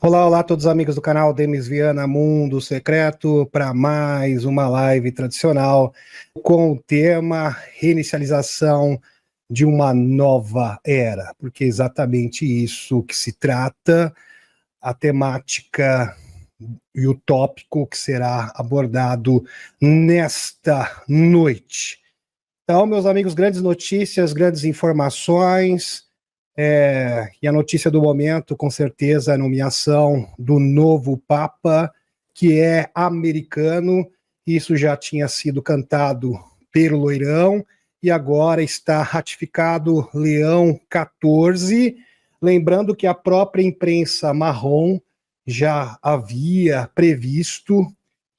Olá, olá a todos os amigos do canal Denis Viana Mundo Secreto para mais uma live tradicional com o tema reinicialização de uma nova era, porque é exatamente isso que se trata, a temática e o tópico que será abordado nesta noite. Então, meus amigos, grandes notícias, grandes informações. E a notícia do momento, com certeza, a nomeação do novo Papa, que é americano. Isso já tinha sido cantado pelo Loirão e agora está ratificado Leão XIV. Lembrando que a própria imprensa marrom já havia previsto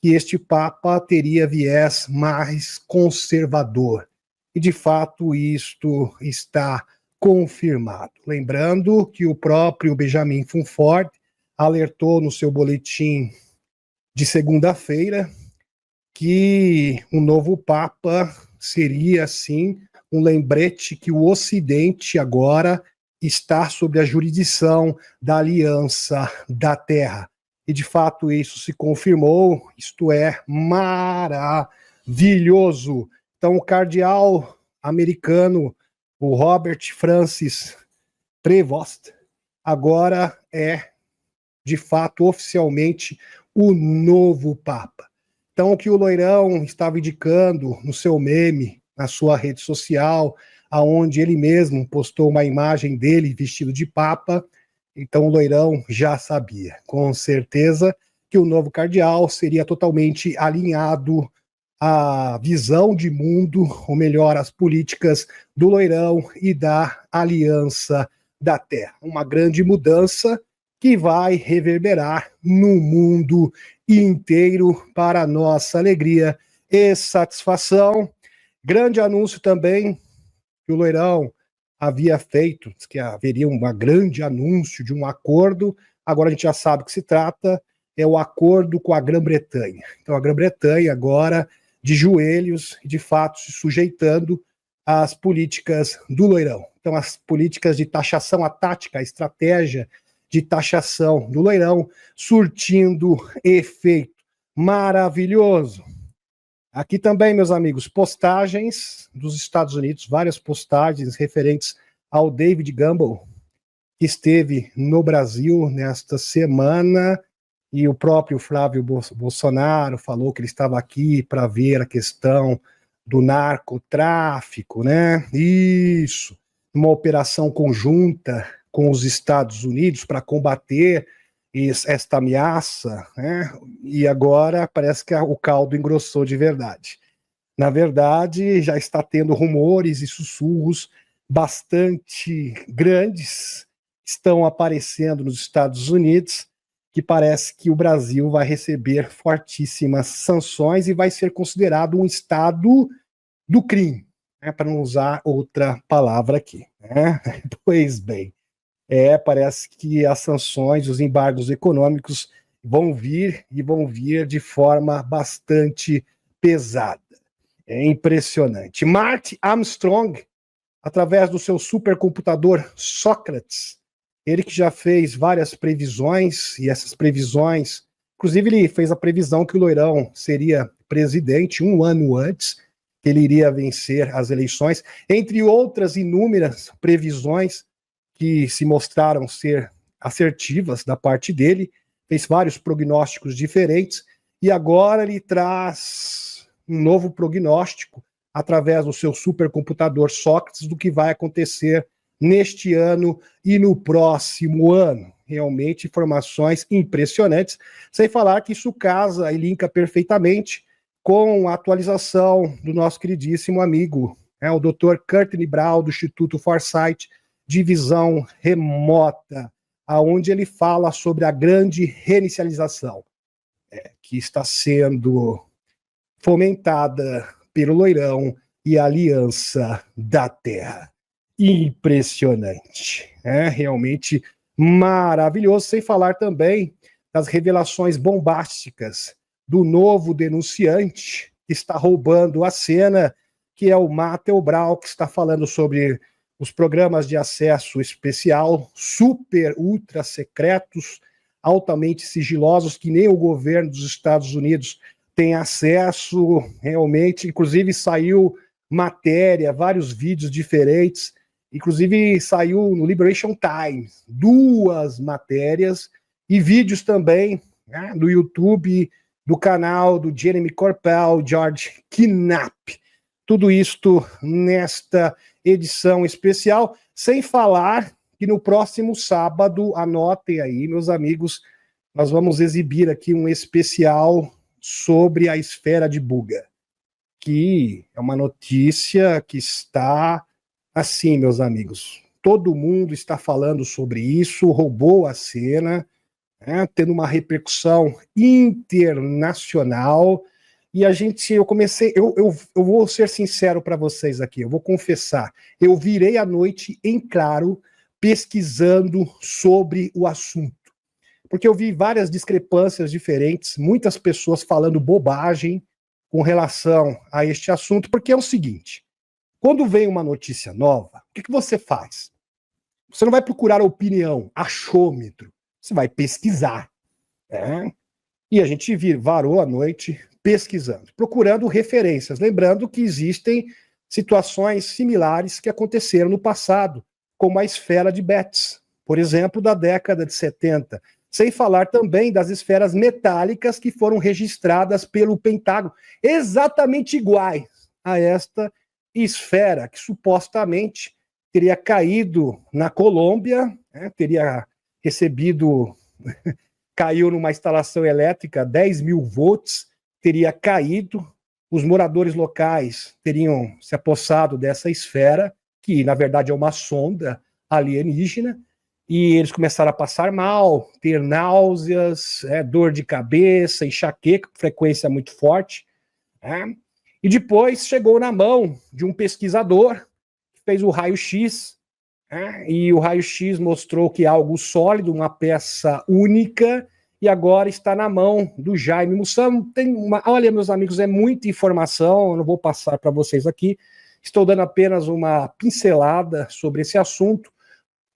que este Papa teria viés mais conservador. E, de fato, isto está confirmado. Lembrando que o próprio Benjamin Fonfort alertou no seu boletim de segunda-feira que o novo Papa seria, sim, um lembrete que o Ocidente agora está sob a jurisdição da Aliança da Terra. E, de fato, isso se confirmou, isto é maravilhoso. Então, o cardeal americano, o Robert Francis Prevost, agora é, de fato, oficialmente, o novo Papa. Então, o que o Loirão estava indicando no seu meme, na sua rede social, aonde ele mesmo postou uma imagem dele vestido de Papa, então o Loirão já sabia, com certeza, que o novo cardeal seria totalmente alinhado à visão de mundo, ou melhor, às políticas do Loirão e da Aliança da Terra. Uma grande mudança que vai reverberar no mundo inteiro para nossa alegria e satisfação. Grande anúncio também que o Loirão havia feito, que haveria um grande anúncio de um acordo. Agora a gente já sabe o que se trata, é o acordo com a Grã-Bretanha. Então a Grã-Bretanha agora de joelhos, de fato se sujeitando às políticas do Loirão. Então as políticas de taxação, a tática, a estratégia de taxação do Loirão surtindo efeito. Maravilhoso. Aqui também, meus amigos, postagens dos Estados Unidos, várias postagens referentes ao David Gamble, que esteve no Brasil nesta semana, e o próprio Flávio Bolsonaro falou que ele estava aqui para ver a questão do narcotráfico, né? Isso, uma operação conjunta com os Estados Unidos para combater esta ameaça, né? E agora parece que o caldo engrossou de verdade. Na verdade, já está tendo rumores e sussurros bastante grandes estão aparecendo nos Estados Unidos, que parece que o Brasil vai receber fortíssimas sanções e vai ser considerado um estado do crime, né, para não usar outra palavra aqui, né? Pois bem, parece que as sanções, os embargos econômicos vão vir e vão vir de forma bastante pesada. É impressionante. Mark Armstrong, através do seu supercomputador Sócrates, ele que já fez várias previsões, e essas previsões, inclusive ele fez a previsão que o Loirão seria presidente um ano antes, que ele iria vencer as eleições, entre outras inúmeras previsões que se mostraram ser assertivas da parte dele, fez vários prognósticos diferentes, e agora ele traz um novo prognóstico através do seu supercomputador Sócrates do que vai acontecer neste ano e no próximo ano. Realmente informações impressionantes, sem falar que isso casa e linka perfeitamente com a atualização do nosso queridíssimo amigo, o Dr. Courtney Brown, do Instituto Foresight, de visão remota, aonde ele fala sobre a grande reinicialização que está sendo fomentada pelo Loirão e a Aliança da Terra. Impressionante, realmente maravilhoso, sem falar também das revelações bombásticas do novo denunciante que está roubando a cena, que é o Matteo Brau, que está falando sobre os programas de acesso especial, super, ultra secretos, altamente sigilosos que nem o governo dos Estados Unidos tem acesso realmente. Inclusive saiu matéria, vários vídeos diferentes, inclusive saiu no Liberation Times 2 matérias e vídeos também, né, do YouTube, do canal do Jeremy Corbell, George Knapp. Tudo isto nesta edição especial, sem falar que no próximo sábado, anotem aí, meus amigos, nós vamos exibir aqui um especial sobre a esfera de Buga, que é uma notícia que está assim, meus amigos. Todo mundo está falando sobre isso, roubou a cena, né, tendo uma repercussão internacional. E eu vou ser sincero para vocês aqui, eu vou confessar, eu virei a noite em claro pesquisando sobre o assunto, porque eu vi várias discrepâncias diferentes, muitas pessoas falando bobagem com relação a este assunto, porque é o seguinte, quando vem uma notícia nova, o que você faz? Você não vai procurar opinião, achômetro, você vai pesquisar, né? E a gente varou a noite pesquisando, procurando referências, lembrando que existem situações similares que aconteceram no passado, como a esfera de Betz, por exemplo, da década de 70, sem falar também das esferas metálicas que foram registradas pelo Pentágono, exatamente iguais a esta esfera que supostamente teria caído na Colômbia, né, teria recebido, caiu numa instalação elétrica, 10 mil volts, teria caído, os moradores locais teriam se apossado dessa esfera, que na verdade é uma sonda alienígena, e eles começaram a passar mal, ter náuseas, dor de cabeça, enxaqueca, frequência muito forte, né? E depois chegou na mão de um pesquisador que fez o raio-x, né? E o raio-x mostrou que é algo sólido, uma peça única, e agora está na mão do Jaime Mussamo. Olha, meus amigos, é muita informação, eu não vou passar para vocês aqui, estou dando apenas uma pincelada sobre esse assunto.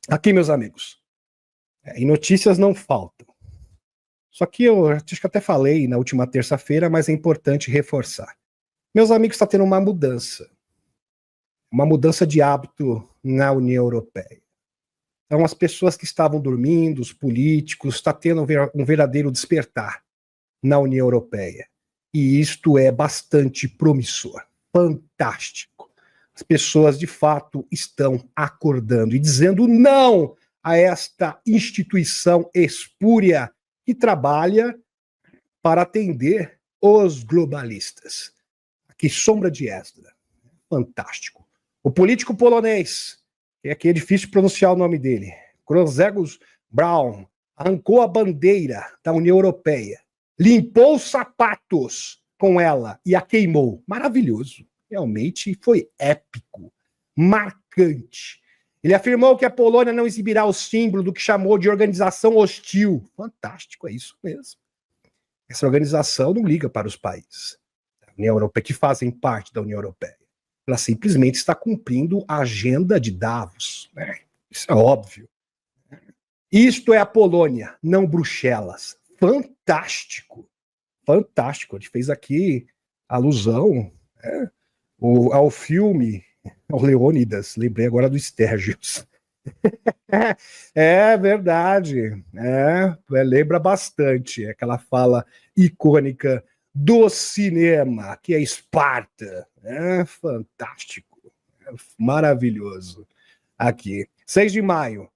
Aqui, meus amigos, e notícias não faltam. Só que eu acho que até falei na última terça-feira, mas é importante reforçar. Meus amigos, está tendo uma mudança de hábito na União Europeia. Então, as pessoas que estavam dormindo, os políticos, está tendo um verdadeiro despertar na União Europeia. E isto é bastante promissor, fantástico. As pessoas, de fato, estão acordando e dizendo não a esta instituição espúria que trabalha para atender os globalistas. Aqui, sombra de Esdra. Fantástico. O político polonês, que é difícil pronunciar o nome dele, Grzegorz Braun, arrancou a bandeira da União Europeia, limpou os sapatos com ela e a queimou. Maravilhoso. Realmente foi épico, marcante. Ele afirmou que a Polônia não exibirá o símbolo do que chamou de organização hostil. Fantástico, é isso mesmo. Essa organização não liga para os países da União Europeia, que fazem parte da União Europeia. Ela simplesmente está cumprindo a agenda de Davos, né? Isso é óbvio. Isto é a Polônia, não Bruxelas. Fantástico. Fantástico. A gente fez aqui alusão, né, ao filme, ao Leônidas. Lembrei agora do Stérgios. É verdade. Lembra bastante aquela fala icônica do cinema, que é Esparta. Fantástico. Maravilhoso. Aqui. 6 de maio.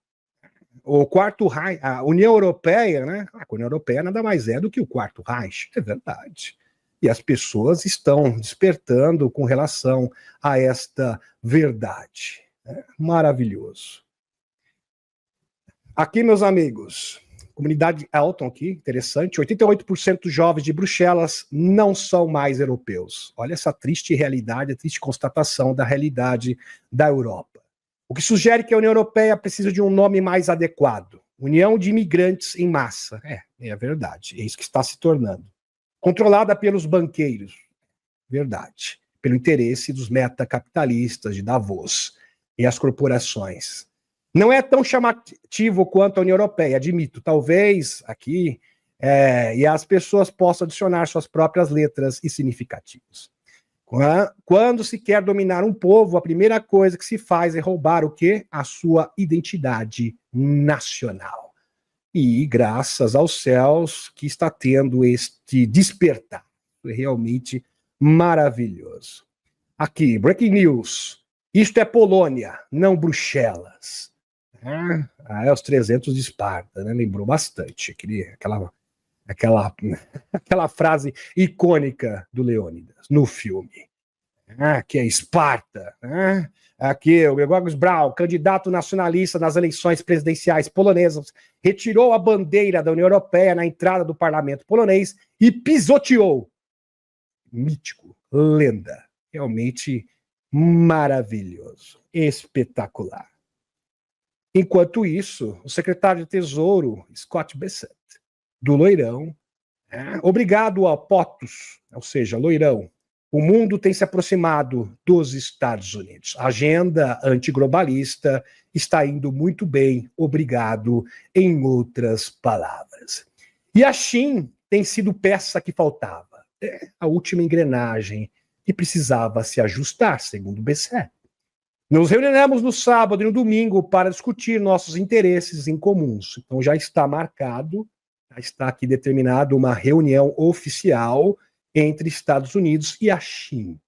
O Quarto Reich, a União Europeia, né? A União Europeia nada mais é do que o Quarto Reich. É verdade. E as pessoas estão despertando com relação a esta verdade. Maravilhoso. Aqui, meus amigos, comunidade Elton aqui, interessante, 88% dos jovens de Bruxelas não são mais europeus. Olha essa triste realidade, a triste constatação da realidade da Europa. O que sugere que a União Europeia precisa de um nome mais adequado. União de Imigrantes em Massa. É verdade, é isso que está se tornando. Controlada pelos banqueiros. Verdade. Pelo interesse dos metacapitalistas de Davos e as corporações. Não é tão chamativo quanto a União Europeia, admito. Talvez aqui e as pessoas possam adicionar suas próprias letras e significativos. Quando se quer dominar um povo, a primeira coisa que se faz é roubar o quê? A sua identidade nacional. E graças aos céus que está tendo este despertar. É realmente maravilhoso. Aqui, breaking news. Isto é Polônia, não Bruxelas. É os 300 de Esparta, né? Lembrou bastante aquela frase icônica do Leônidas no filme. Que é Esparta. Aqui, o Gregórios Braun, candidato nacionalista nas eleições presidenciais polonesas, retirou a bandeira da União Europeia na entrada do parlamento polonês e pisoteou. Mítico, lenda. Realmente maravilhoso, espetacular. Enquanto isso, o secretário de Tesouro, Scott Bessent, do Loirão, obrigado a POTUS, ou seja, Loirão, o mundo tem se aproximado dos Estados Unidos. A agenda antiglobalista está indo muito bem, obrigado, em outras palavras. E a China tem sido peça que faltava, a última engrenagem que precisava se ajustar, segundo o BCE. Nos reuniremos no sábado e no domingo para discutir nossos interesses em comuns. Então já está marcado, já está aqui determinado uma reunião oficial entre Estados Unidos e a China.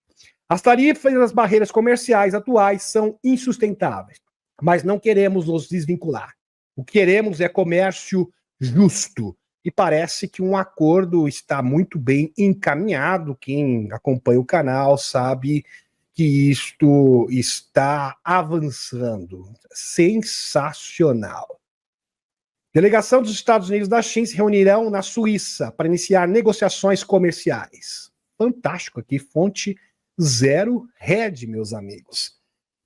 As tarifas e as barreiras comerciais atuais são insustentáveis, mas não queremos nos desvincular. O que queremos é comércio justo. E parece que um acordo está muito bem encaminhado. Quem acompanha o canal sabe que isto está avançando. Sensacional. Delegação dos Estados Unidos e da China se reunirão na Suíça para iniciar negociações comerciais. Fantástico aqui, fonte Zero Red, meus amigos.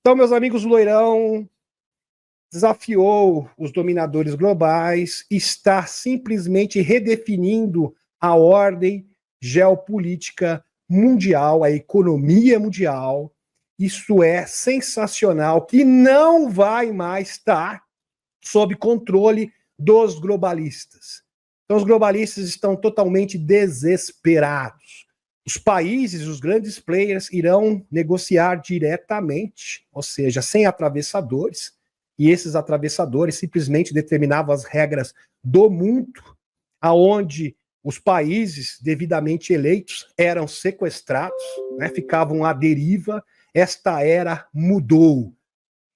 Então, meus amigos, o Loirão desafiou os dominadores globais, está simplesmente redefinindo a ordem geopolítica mundial, a economia mundial. Isso é sensacional, que não vai mais estar sob controle dos globalistas. Então, os globalistas estão totalmente desesperados. Os países, os grandes players, irão negociar diretamente, ou seja, sem atravessadores, e esses atravessadores simplesmente determinavam as regras do mundo, aonde os países devidamente eleitos eram sequestrados, ficavam à deriva. Esta era mudou.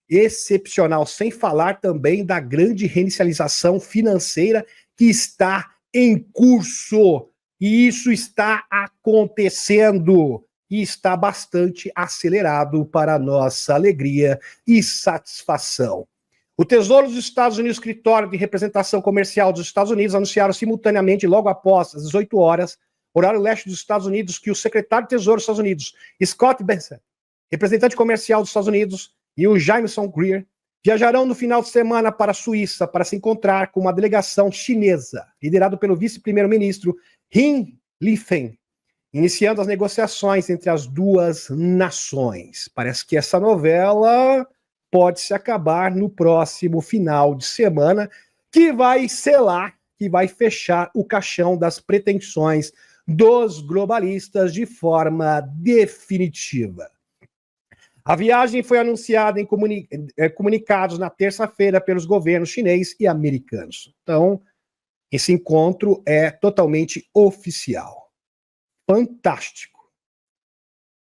Excepcional, sem falar também da grande reinicialização financeira que está em curso. E isso está acontecendo e está bastante acelerado para a nossa alegria e satisfação. O Tesouro dos Estados Unidos, Escritório de Representação Comercial dos Estados Unidos, anunciaram simultaneamente, logo após as 18 horas, horário leste dos Estados Unidos, que o secretário de Tesouro dos Estados Unidos, Scott Bessent, representante comercial dos Estados Unidos, e o Jameson Greer viajarão no final de semana para a Suíça para se encontrar com uma delegação chinesa, liderado pelo vice-primeiro-ministro Hin Lifeng, iniciando as negociações entre as duas nações. Parece que essa novela pode se acabar no próximo final de semana, que vai selar, que vai fechar o caixão das pretensões dos globalistas de forma definitiva. A viagem foi anunciada em comunicados na terça-feira pelos governos chinês e americanos. Então, esse encontro é totalmente oficial. Fantástico.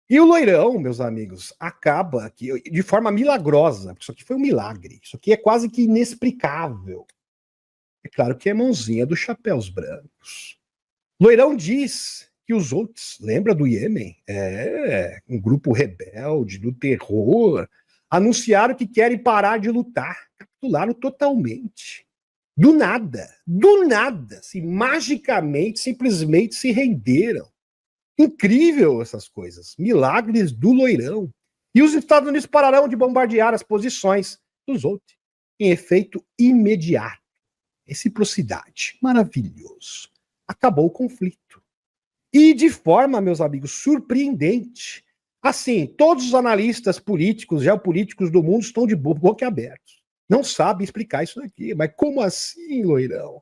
E o Loirão, meus amigos, acaba aqui de forma milagrosa, porque isso aqui foi um milagre. Isso aqui é quase que inexplicável. É claro que é mãozinha dos chapéus brancos. Loirão diz que os outros, lembra do Iêmen? Um grupo rebelde do terror, anunciaram que querem parar de lutar, capitularam totalmente. Do nada, assim, magicamente, simplesmente se renderam. Incrível essas coisas, milagres do Loirão. E os Estados Unidos pararão de bombardear as posições dos outros, em efeito imediato. Reciprocidade, maravilhoso. Acabou o conflito. E de forma, meus amigos, surpreendente. Assim, todos os analistas políticos, geopolíticos do mundo estão de boca abertos. não sabe explicar isso daqui. Mas como assim, loirão?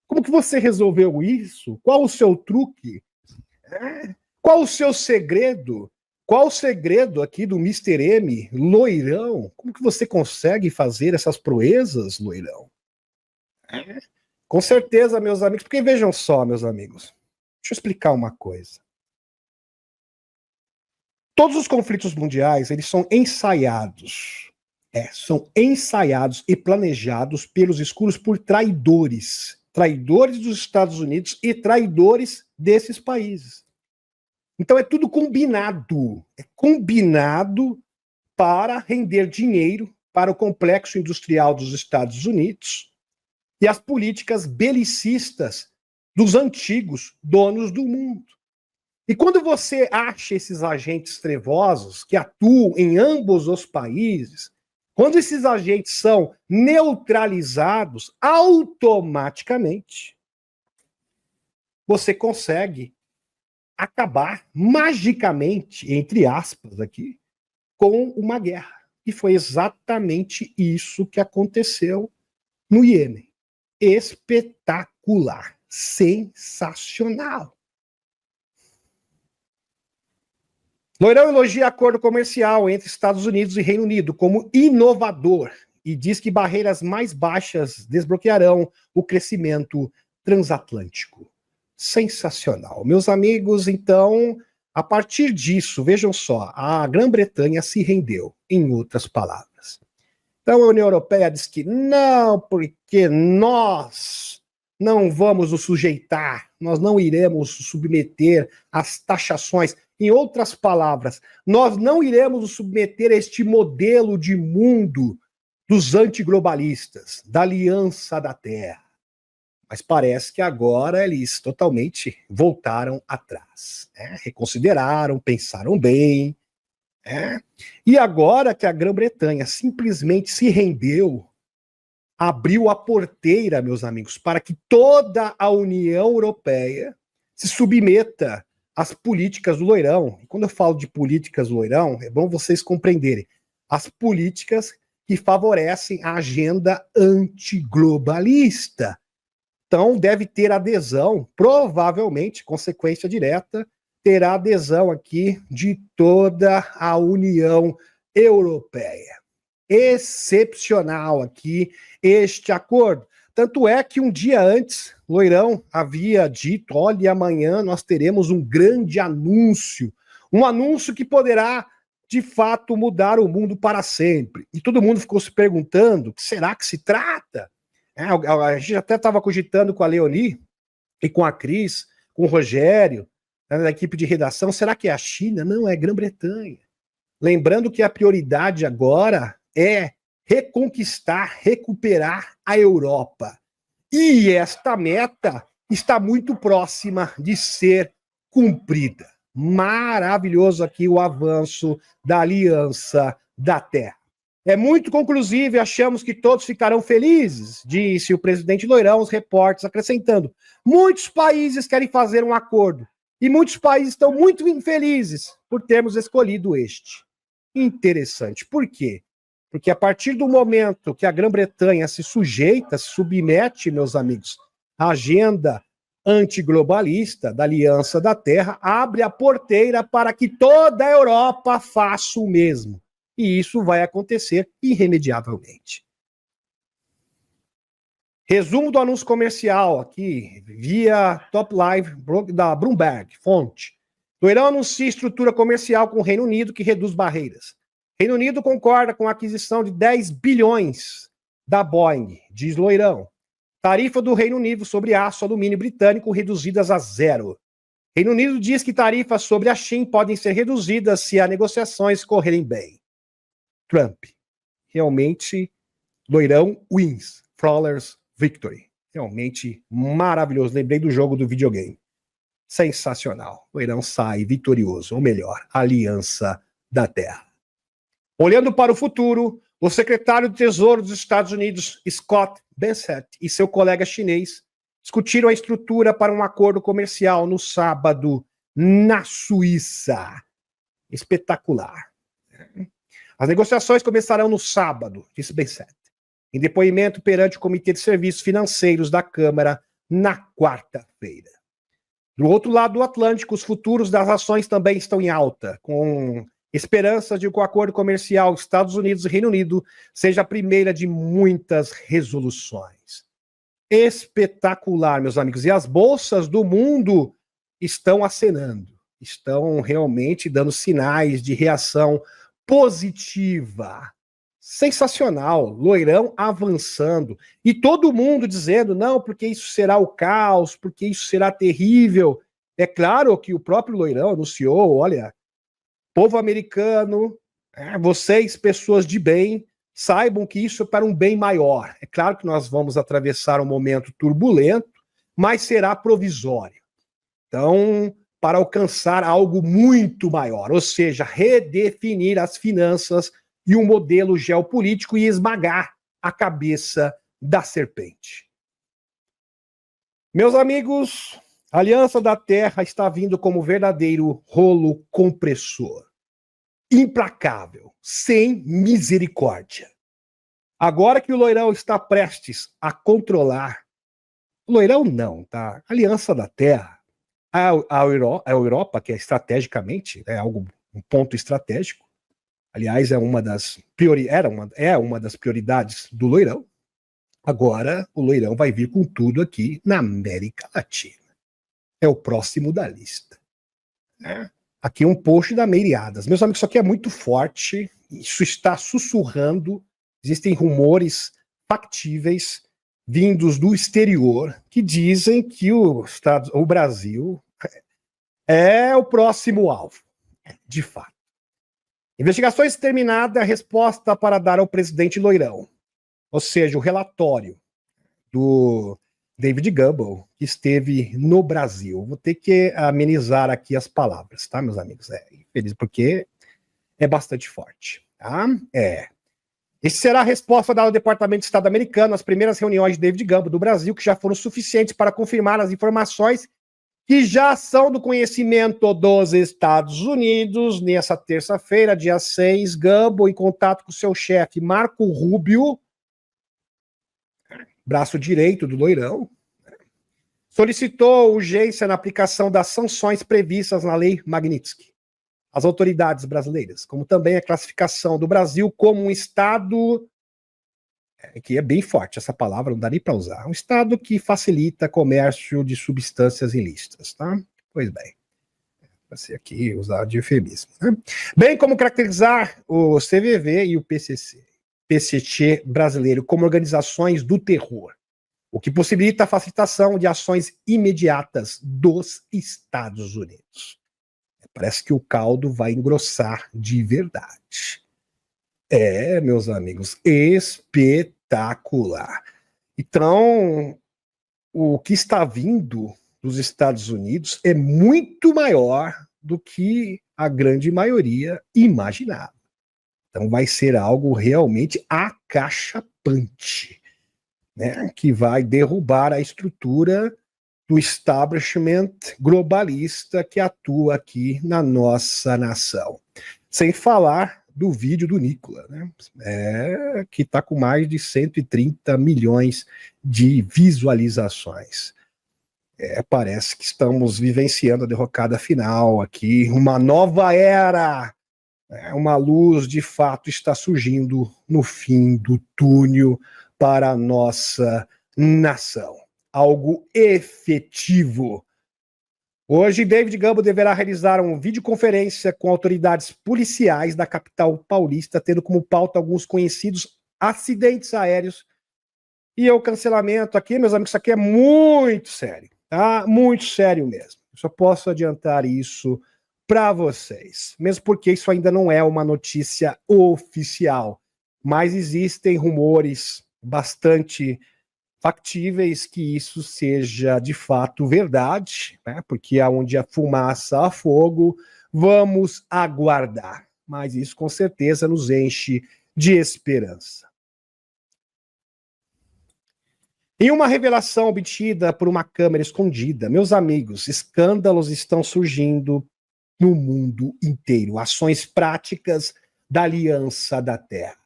Como que você resolveu isso? Qual o seu truque? Qual o seu segredo? Qual o segredo aqui do Mr. M, loirão? Como que você consegue fazer essas proezas, loirão? Com certeza, meus amigos, porque vejam só, meus amigos, deixa eu explicar uma coisa. Todos os conflitos mundiais, eles são ensaiados. São ensaiados e planejados pelos escuros por traidores. Traidores dos Estados Unidos e traidores desses países. Então é tudo combinado. É combinado para render dinheiro para o complexo industrial dos Estados Unidos e as políticas belicistas dos antigos donos do mundo. E quando você acha esses agentes trevosos que atuam em ambos os países, quando esses agentes são neutralizados, automaticamente você consegue acabar magicamente, entre aspas aqui, com uma guerra. E foi exatamente isso que aconteceu no Iêmen. Espetacular, sensacional. Loirão elogia acordo comercial entre Estados Unidos e Reino Unido como inovador e diz que barreiras mais baixas desbloquearão o crescimento transatlântico. Sensacional. Meus amigos, então, a partir disso, vejam só, a Grã-Bretanha se rendeu, em outras palavras. Então a União Europeia diz que não, porque nós não vamos nos sujeitar, nós não iremos nos submeter às taxações. Em outras palavras, nós não iremos nos submeter a este modelo de mundo dos antiglobalistas, da Aliança da Terra. Mas parece que agora eles totalmente voltaram atrás, reconsideraram, pensaram bem. E agora que a Grã-Bretanha simplesmente se rendeu, abriu a porteira, meus amigos, para que toda a União Europeia se submeta às políticas do loirão. E quando eu falo de políticas do loirão, é bom vocês compreenderem. As políticas que favorecem a agenda antiglobalista. Então, deve ter adesão, provavelmente, consequência direta, terá adesão aqui de toda a União Europeia. Excepcional aqui este acordo. Tanto é que um dia antes, Loirão havia dito, olha, amanhã nós teremos um grande anúncio, um anúncio que poderá, de fato, mudar o mundo para sempre. E todo mundo ficou se perguntando, o que será que se trata? A gente até estava cogitando com a Leoni e com a Cris, com o Rogério, da equipe de redação, será que é a China? Não, é Grã-Bretanha. Lembrando que a prioridade agora é reconquistar, recuperar a Europa. E esta meta está muito próxima de ser cumprida. Maravilhoso aqui o avanço da Aliança da Terra. É muito conclusivo e achamos que todos ficarão felizes, disse o presidente Loirão aos repórteres, acrescentando: muitos países querem fazer um acordo e muitos países estão muito infelizes por termos escolhido este. Interessante. Por quê? Porque a partir do momento que a Grã-Bretanha se sujeita, se submete, meus amigos, à agenda antiglobalista da Aliança da Terra, abre a porteira para que toda a Europa faça o mesmo. E isso vai acontecer irremediavelmente. Resumo do anúncio comercial aqui, via Top Live da Bloomberg, fonte. Loirão anuncia estrutura comercial com o Reino Unido que reduz barreiras. Reino Unido concorda com a aquisição de 10 bilhões da Boeing, diz Loirão. Tarifa do Reino Unido sobre aço e alumínio britânico reduzidas a zero. Reino Unido diz que tarifas sobre a China podem ser reduzidas se as negociações correrem bem. Trump. Realmente, Loirão wins. Flawless victory. Realmente maravilhoso. Lembrei do jogo do videogame. Sensacional. Loirão sai vitorioso. Ou melhor, Aliança da Terra. Olhando para o futuro, o secretário do Tesouro dos Estados Unidos, Scott Bessent, e seu colega chinês discutiram a estrutura para um acordo comercial no sábado na Suíça. Espetacular. As negociações começarão no sábado, disse Bessent. em depoimento perante o Comitê de Serviços Financeiros da Câmara na quarta-feira. Do outro lado do Atlântico, os futuros das ações também estão em alta, com esperanças de que o acordo comercial Estados Unidos e Reino Unido seja a primeira de muitas resoluções. Espetacular, meus amigos. E as bolsas do mundo estão acenando, estão realmente dando sinais de reação positiva. Sensacional, loirão avançando, e todo mundo dizendo, não, porque isso será o caos, porque isso será terrível. É claro que o próprio loirão anunciou, olha, povo americano, vocês, pessoas de bem, saibam que isso é para um bem maior. É claro que nós vamos atravessar um momento turbulento, mas será provisório. Então, para alcançar algo muito maior, ou seja, redefinir as finanças e um modelo geopolítico e esmagar a cabeça da serpente. Meus amigos, a Aliança da Terra está vindo como verdadeiro rolo compressor. Implacável, sem misericórdia. Agora que o loirão está prestes a controlar, o loirão não, tá? A Aliança da Terra, a Europa, que é estrategicamente, um ponto estratégico, aliás, é uma das prioridades do loirão. Agora o loirão vai vir com tudo aqui na América Latina. É o próximo da lista. Aqui um post da Meiriadas. Meus amigos, isso aqui é muito forte, isso está sussurrando, existem rumores factíveis vindos do exterior que dizem que o Brasil é o próximo alvo, de fato. Investigações terminada, a resposta para dar ao presidente loirão, ou seja, o relatório do David Gumbel, que esteve no Brasil. Vou ter que amenizar aqui as palavras, tá, meus amigos? Infeliz, porque é bastante forte, tá? Esse será a resposta dada ao Departamento de Estado americano às primeiras reuniões de David Gumbel do Brasil, que já foram suficientes para confirmar as informações que já são do conhecimento dos Estados Unidos. Nessa terça-feira, dia 6, Gumbel, em contato com seu chefe, Marco Rubio, braço direito do loirão, solicitou urgência na aplicação das sanções previstas na Lei Magnitsky às autoridades brasileiras, como também a classificação do Brasil como um Estado, que é bem forte essa palavra, não dá nem para usar, um Estado que facilita comércio de substâncias ilícitas, tá? Pois bem, para ser aqui usar de eufemismo, né? Bem como caracterizar o CVV e o PCC brasileiro como organizações do terror, o que possibilita a facilitação de ações imediatas dos Estados Unidos. Parece que o caldo vai engrossar de verdade. Meus amigos, espetacular. Então, o que está vindo dos Estados Unidos é muito maior do que a grande maioria imaginava. Então vai ser algo realmente acachapante, né, que vai derrubar a estrutura do establishment globalista que atua aqui na nossa nação. Sem falar do vídeo do Nicola, né, que está com mais de 130 milhões de visualizações. Parece que estamos vivenciando a derrocada final aqui, uma nova era. Uma luz, de fato, está surgindo no fim do túnel para a nossa nação. Algo efetivo. Hoje, David Gumbel deverá realizar uma videoconferência com autoridades policiais da capital paulista, tendo como pauta alguns conhecidos acidentes aéreos e o cancelamento aqui, meus amigos, isso aqui é muito sério, tá? Muito sério mesmo. Eu só posso adiantar isso para vocês, mesmo porque isso ainda não é uma notícia oficial, mas existem rumores bastante factíveis que isso seja de fato verdade, né? Porque aonde a fumaça há fogo, vamos aguardar, mas isso com certeza nos enche de esperança. Em uma revelação obtida por uma câmera escondida, meus amigos, escândalos estão surgindo no mundo inteiro, ações práticas da Aliança da Terra.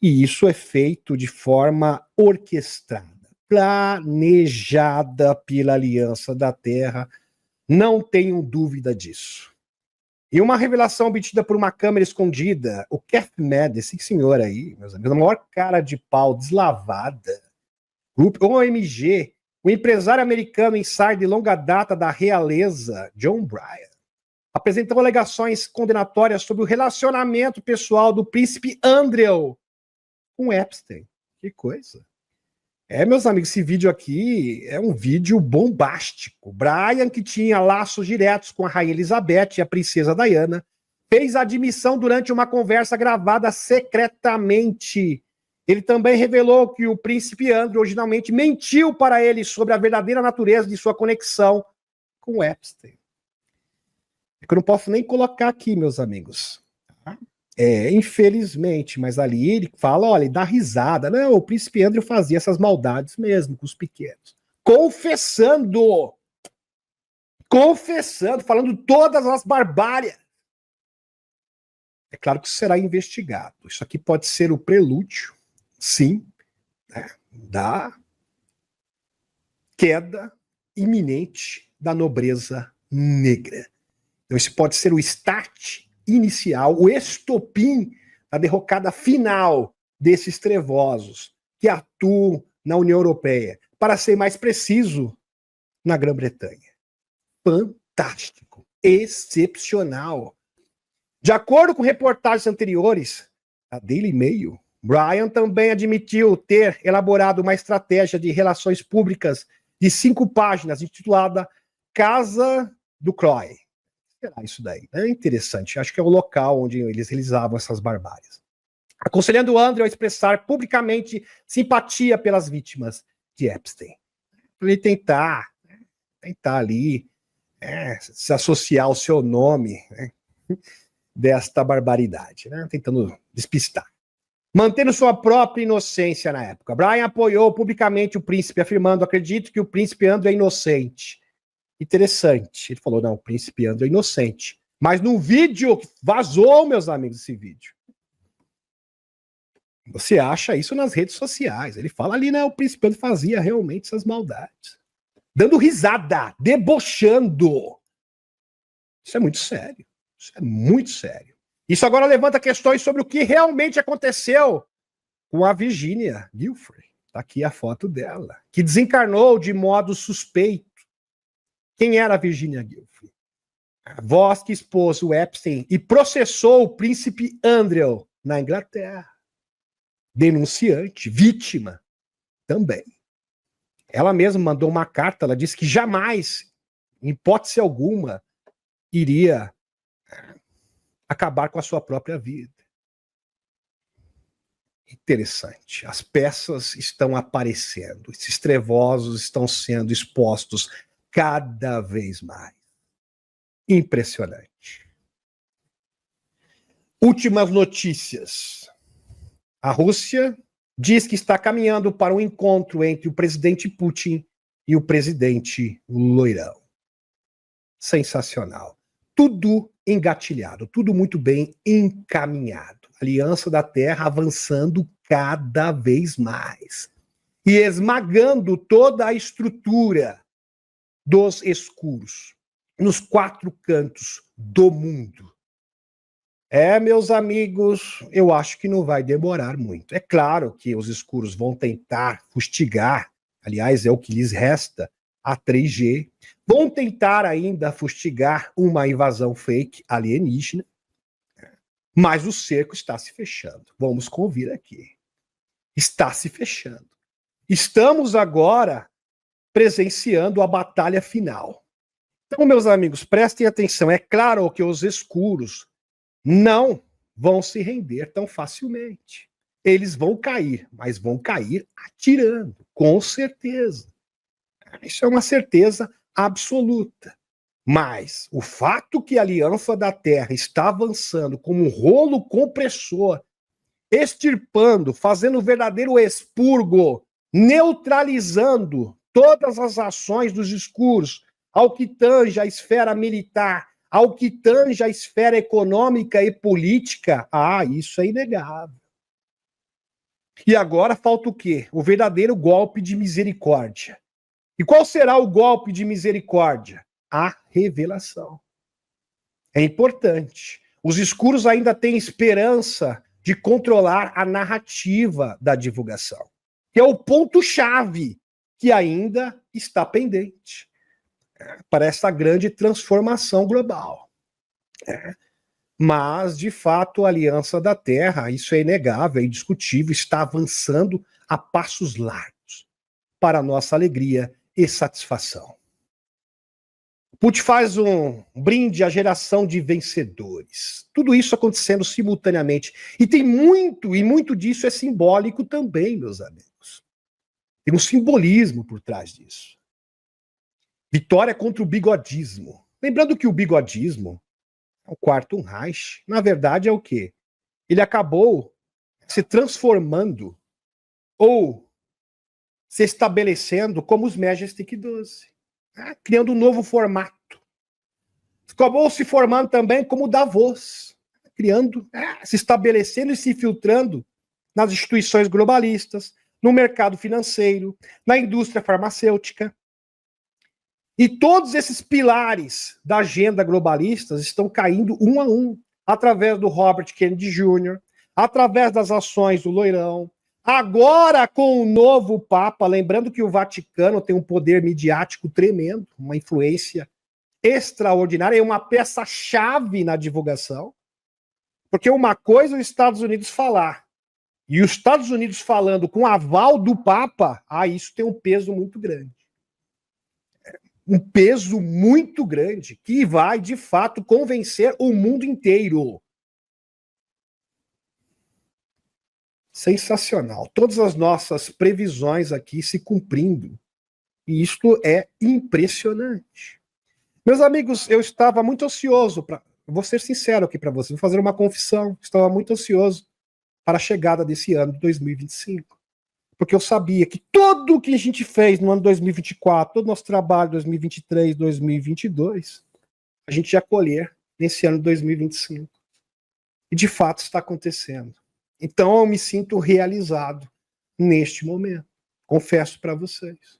E isso é feito de forma orquestrada, planejada pela Aliança da Terra, não tenham dúvida disso. E uma revelação obtida por uma câmera escondida, o Keith Madden, esse senhor aí, meus amigos, a maior cara de pau deslavada, grupo OMG, o empresário americano insider de longa data da realeza, John Bryan, apresentou alegações condenatórias sobre o relacionamento pessoal do príncipe Andrew com Epstein. Que coisa. Meus amigos, esse vídeo aqui é um vídeo bombástico. Bryan, que tinha laços diretos com a rainha Elizabeth e a princesa Diana, fez a admissão durante uma conversa gravada secretamente. Ele também revelou que o príncipe Andrew originalmente mentiu para ele sobre a verdadeira natureza de sua conexão com Epstein. É que eu não posso nem colocar aqui, meus amigos. Infelizmente, mas ali ele fala, olha, ele dá risada. Não, o príncipe Andrew fazia essas maldades mesmo com os pequenos. Confessando, falando todas as barbárias. É claro que isso será investigado. Isso aqui pode ser o prelúdio, sim, né, da queda iminente da nobreza negra. Então, esse pode ser o start inicial, o estopim da derrocada final desses trevosos que atuam na União Europeia. Para ser mais preciso, na Grã-Bretanha. Fantástico, excepcional. De acordo com reportagens anteriores, a Daily Mail, Bryan também admitiu ter elaborado uma estratégia de relações públicas de 5 páginas, intitulada Casa do Croy. Será isso daí? É interessante. Acho que é o local onde eles realizavam essas barbáries. Aconselhando o Andrew a expressar publicamente simpatia pelas vítimas de Epstein. Para ele tentar ali se associar ao seu nome, né, desta barbaridade, né, tentando despistar. Mantendo sua própria inocência na época, Bryan apoiou publicamente o príncipe, afirmando: acredito que o príncipe Andrew é inocente. Interessante. Ele falou, não, o príncipe Andrew é inocente. Mas no vídeo, vazou, meus amigos, esse vídeo. Você acha isso nas redes sociais. Ele fala ali, né, o príncipe Andrew fazia realmente essas maldades. Dando risada, debochando. Isso é muito sério. Isso é muito sério. Isso agora levanta questões sobre o que realmente aconteceu com a Virginia Giuffre. Está aqui a foto dela. Que desencarnou de modo suspeito. Quem era a Virginia Giuffre? A voz que expôs o Epstein e processou o príncipe Andrew na Inglaterra. Denunciante, vítima também. Ela mesma mandou uma carta, ela disse que jamais, em hipótese alguma, iria acabar com a sua própria vida. Interessante. As peças estão aparecendo, esses trevosos estão sendo expostos cada vez mais. Impressionante. Últimas notícias. A Rússia diz que está caminhando para um encontro entre o presidente Putin e o presidente Loirão. Sensacional. Tudo engatilhado, tudo muito bem encaminhado. Aliança da Terra avançando cada vez mais e esmagando toda a estrutura dos escuros nos 4 cantos do mundo. Meus amigos, eu acho que não vai demorar muito. É claro que os escuros vão tentar fustigar, aliás, é o que lhes resta, a 3G, vão tentar ainda fustigar uma invasão fake alienígena, mas o cerco está se fechando. Vamos convir aqui. Está se fechando. Estamos agora presenciando a batalha final. Então, meus amigos, prestem atenção. É claro que os escuros não vão se render tão facilmente. Eles vão cair, mas vão cair atirando, com certeza. Isso é uma certeza absoluta. Mas o fato que a Aliança da Terra está avançando como um rolo compressor, extirpando, fazendo um verdadeiro expurgo, neutralizando todas as ações dos escuros, ao que tange a esfera militar, ao que tange a esfera econômica e política, isso é inegável. E agora falta o quê? O verdadeiro golpe de misericórdia. E qual será o golpe de misericórdia? A revelação. É importante. Os escuros ainda têm esperança de controlar a narrativa da divulgação, que é o ponto-chave que ainda está pendente para essa grande transformação global. Mas, de fato, a Aliança da Terra, isso é inegável, é indiscutível, está avançando a passos largos para a nossa alegria e satisfação. Putin faz um brinde à geração de vencedores. Tudo isso acontecendo simultaneamente. E tem muito, e muito disso é simbólico também, meus amigos. Tem um simbolismo por trás disso. Vitória contra o bigodismo. Lembrando que o bigodismo, o Quarto Reich, na verdade é o quê? Ele acabou se transformando ou se estabelecendo como os Majestic 12. Criando um novo formato. Acabou se formando também como Davos, criando, se estabelecendo e se filtrando nas instituições globalistas, no mercado financeiro, na indústria farmacêutica. E todos esses pilares da agenda globalista estão caindo um a um, através do Robert Kennedy Jr., através das ações do Loirão, agora com o novo Papa, lembrando que o Vaticano tem um poder midiático tremendo, uma influência extraordinária, é uma peça-chave na divulgação, porque uma coisa é os Estados Unidos falar, e os Estados Unidos falando com aval do Papa, isso tem um peso muito grande. Um peso muito grande, que vai, de fato, convencer o mundo inteiro. Sensacional. Todas as nossas previsões aqui se cumprindo. E isto é impressionante. Meus amigos, eu estava muito ansioso para... Vou ser sincero aqui para vocês, vou fazer uma confissão. Estava muito ansioso para a chegada desse ano de 2025. Porque eu sabia que tudo o que a gente fez no ano 2024, todo o nosso trabalho 2023, 2022, a gente ia colher nesse ano de 2025. E de fato está acontecendo. Então eu me sinto realizado neste momento. Confesso para vocês.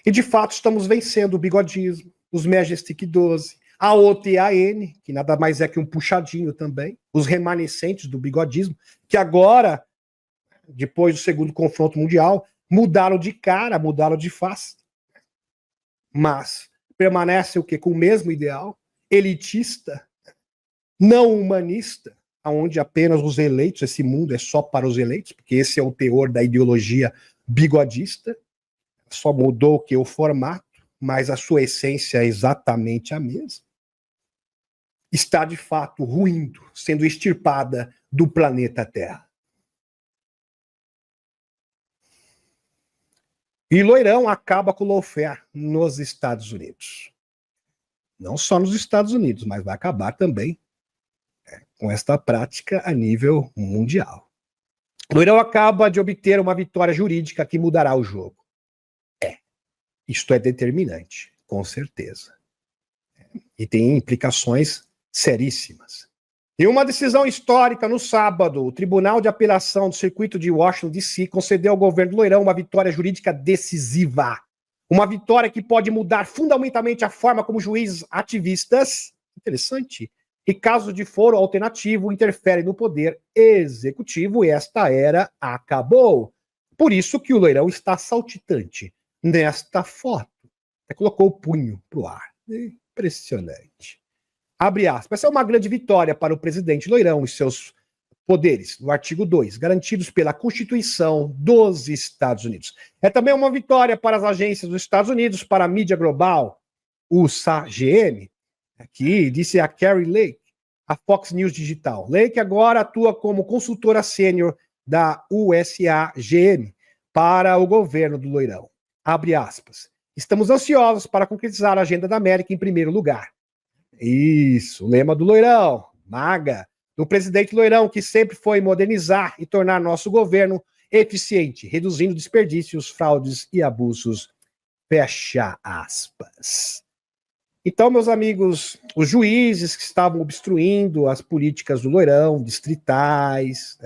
E de fato estamos vencendo o bigodismo, os Majestic 12, a OTAN, que nada mais é que um puxadinho também, os remanescentes do bigodismo, que agora, depois do segundo confronto mundial, mudaram de cara, mudaram de face. Mas permanece o quê? Com o mesmo ideal, elitista, não humanista, onde apenas os eleitos, esse mundo é só para os eleitos, porque esse é o teor da ideologia bigodista, só mudou que o formato, mas a sua essência é exatamente a mesma. Está de fato ruindo, sendo extirpada do planeta Terra. E Loirão acaba com o lawfare nos Estados Unidos. Não só nos Estados Unidos, mas vai acabar também com esta prática a nível mundial. Loirão acaba de obter uma vitória jurídica que mudará o jogo. Isto é determinante, com certeza. E tem implicações seríssimas. Em uma decisão histórica, no sábado, o Tribunal de Apelação do Circuito de Washington, D.C., concedeu ao governo do Loirão uma vitória jurídica decisiva. Uma vitória que pode mudar fundamentalmente a forma como juízes ativistas, interessante, e caso de foro alternativo, interferem no poder executivo, e esta era acabou. Por isso que o Loirão está saltitante nesta foto. Até colocou o punho pro ar. Impressionante. Abre aspas. Essa é uma grande vitória para o presidente Loirão e seus poderes, no artigo 2, garantidos pela Constituição dos Estados Unidos. É também uma vitória para as agências dos Estados Unidos, para a mídia global, o SAGM, aqui disse a Carrie Lake, a Fox News Digital. Lake agora atua como consultora sênior da USAGM para o governo do Loirão. Abre aspas. Estamos ansiosos para concretizar a agenda da América em primeiro lugar. Isso, o lema do Loirão, MAGA, do presidente Loirão, que sempre foi modernizar e tornar nosso governo eficiente, reduzindo desperdícios, fraudes e abusos. Fecha aspas. Então, meus amigos, os juízes que estavam obstruindo as políticas do Loirão, distritais,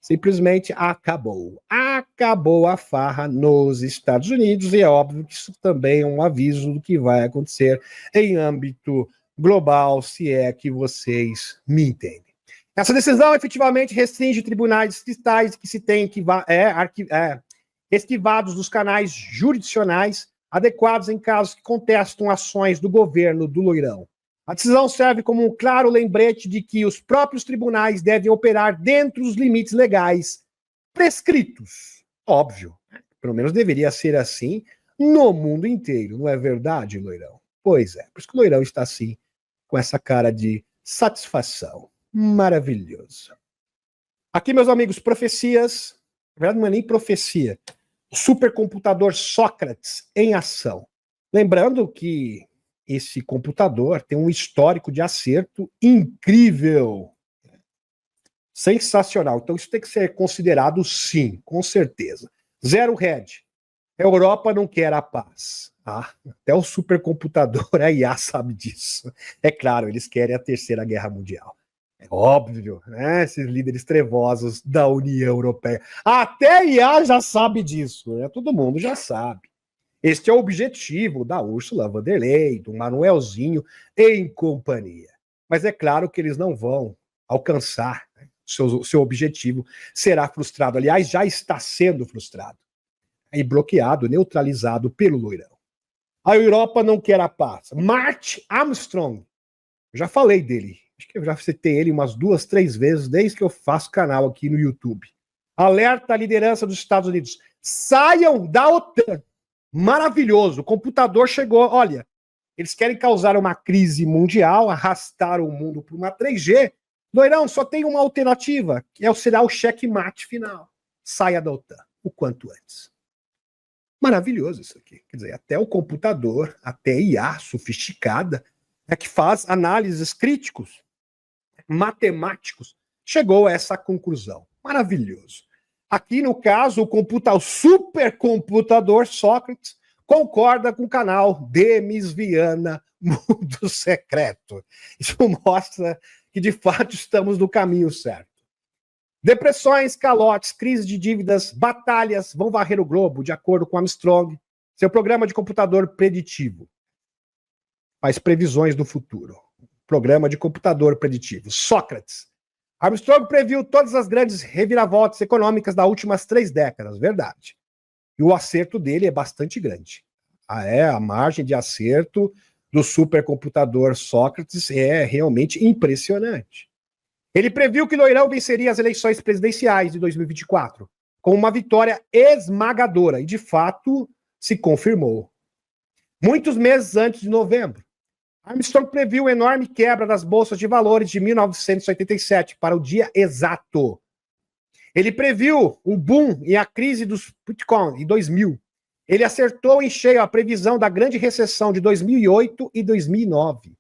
Simplesmente acabou. Acabou a farra nos Estados Unidos e é óbvio que isso também é um aviso do que vai acontecer em âmbito global, se é que vocês me entendem. Essa decisão efetivamente restringe tribunais distritais que se tem esquivados dos canais jurisdicionais adequados em casos que contestam ações do governo do Loirão. A decisão serve como um claro lembrete de que os próprios tribunais devem operar dentro dos limites legais prescritos. Óbvio, pelo menos deveria ser assim no mundo inteiro, não é verdade, Loirão? Pois é, por isso que o Loirão está assim, com essa cara de satisfação. Maravilhoso. Aqui, meus amigos, profecias. Na verdade, não é nem profecia. O supercomputador Sócrates em ação. Lembrando que esse computador tem um histórico de acerto incrível. Sensacional. Então, isso tem que ser considerado, sim, com certeza. Zero Hedge. A Europa não quer a paz. Até o supercomputador, a IA, sabe disso. É claro, eles querem a Terceira Guerra Mundial. É óbvio, né? Esses líderes trevosos da União Europeia. Até a IA já sabe disso, né? Todo mundo já sabe. Este é o objetivo da Ursula von der Leyen, do Manuelzinho em companhia. Mas é claro que eles não vão alcançar, né? Seu objetivo será frustrado. Aliás, já está sendo frustrado. E bloqueado, neutralizado pelo Loirão. A Europa não quer a paz. Mark Armstrong. Eu já falei dele. Acho que eu já citei ele umas 2, 3 vezes desde que eu faço canal aqui no YouTube. Alerta a liderança dos Estados Unidos. Saiam da OTAN. Maravilhoso. O computador chegou. Olha, eles querem causar uma crise mundial, arrastar o mundo para uma 3G. Loirão, só tem uma alternativa, que será o checkmate final. Saia da OTAN o quanto antes. Maravilhoso isso aqui. Quer dizer, até o computador, até IA sofisticada, que faz análises críticos, matemáticos, chegou a essa conclusão. Maravilhoso. Aqui, no caso, o supercomputador Sócrates concorda com o canal Demis Viana Mundo Secreto. Isso mostra que, de fato, estamos no caminho certo. Depressões, calotes, crise de dívidas, batalhas vão varrer o globo, de acordo com Armstrong, seu programa de computador preditivo. Faz previsões do futuro. Programa de computador preditivo. Sócrates. Armstrong previu todas as grandes reviravoltas econômicas das últimas 3 décadas, verdade. E o acerto dele é bastante grande. A margem de acerto do supercomputador Sócrates é realmente impressionante. Ele previu que Loirão venceria as eleições presidenciais de 2024 com uma vitória esmagadora, e de fato se confirmou. Muitos meses antes de novembro, Armstrong previu enorme quebra das bolsas de valores de 1987 para o dia exato. Ele previu o boom e a crise dos Bitcoin em 2000. Ele acertou em cheio a previsão da grande recessão de 2008 e 2009.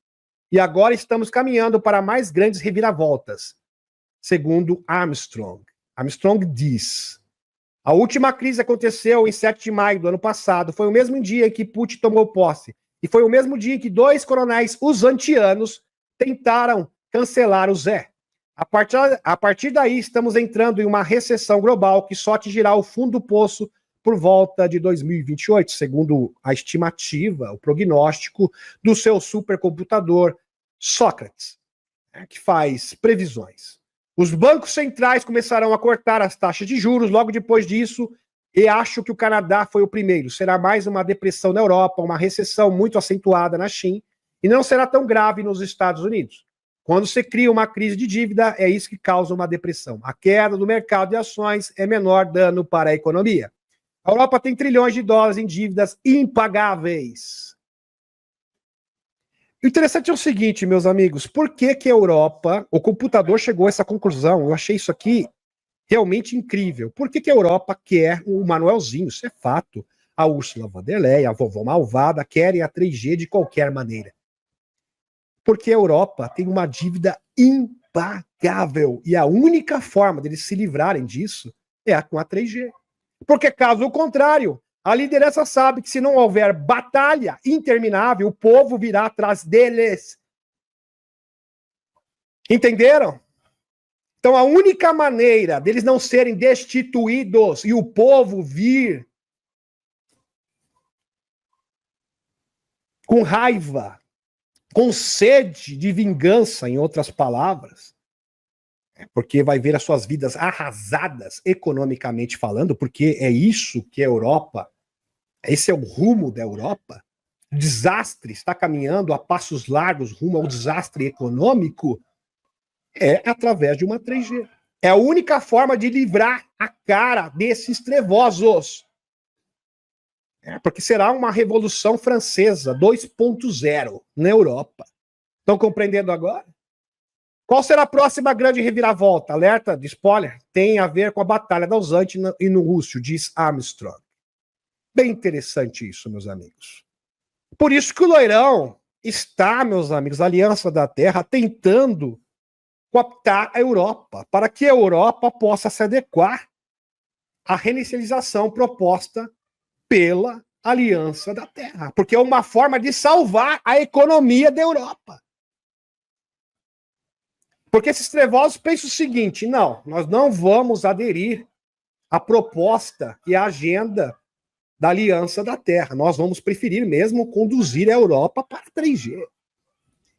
E agora estamos caminhando para mais grandes reviravoltas, segundo Armstrong. Armstrong diz: a última crise aconteceu em 7 de maio do ano passado. Foi o mesmo dia em que Putin tomou posse. E foi o mesmo dia em que 2 coronéis usantianos tentaram cancelar o Zé. A partir daí, estamos entrando em uma recessão global que só atingirá o fundo do poço por volta de 2028, segundo a estimativa, o prognóstico do seu supercomputador Sócrates, que faz previsões. Os bancos centrais começarão a cortar as taxas de juros logo depois disso, e acho que o Canadá foi o primeiro. Será mais uma depressão na Europa, uma recessão muito acentuada na China, e não será tão grave nos Estados Unidos. Quando você cria uma crise de dívida, é isso que causa uma depressão. A queda do mercado de ações é menor dano para a economia. A Europa tem trilhões de dólares em dívidas impagáveis. O interessante é o seguinte, meus amigos, por que que a Europa, o computador chegou a essa conclusão? Eu achei isso aqui realmente incrível. Por que que a Europa quer o Manuelzinho? Isso é fato. A Ursula von der Leyen, a vovó malvada, querem a 3G de qualquer maneira. Porque a Europa tem uma dívida impagável. E a única forma deles se livrarem disso é com a 3G. Porque, caso contrário, a liderança sabe que se não houver batalha interminável, o povo virá atrás deles. Entenderam? Então, a única maneira deles não serem destituídos e o povo vir com raiva, com sede de vingança, em outras palavras, porque vai ver as suas vidas arrasadas economicamente falando, porque é isso que a Europa, esse é o rumo da Europa. O desastre está caminhando a passos largos rumo ao desastre econômico, é através de uma 3G. É a única forma de livrar a cara desses trevosos. Porque será uma revolução francesa 2.0 na Europa. Estão compreendendo agora? Qual será a próxima grande reviravolta? Alerta de spoiler. Tem a ver com a Batalha da Usante e no Rússio, diz Armstrong. Bem interessante isso, meus amigos. Por isso que o Loirão está, meus amigos, a Aliança da Terra, tentando cooptar a Europa, para que a Europa possa se adequar à reinicialização proposta pela Aliança da Terra, porque é uma forma de salvar a economia da Europa. Porque esses trevosos pensam o seguinte: não, nós não vamos aderir à proposta e à agenda da Aliança da Terra, nós vamos preferir mesmo conduzir a Europa para a 3G.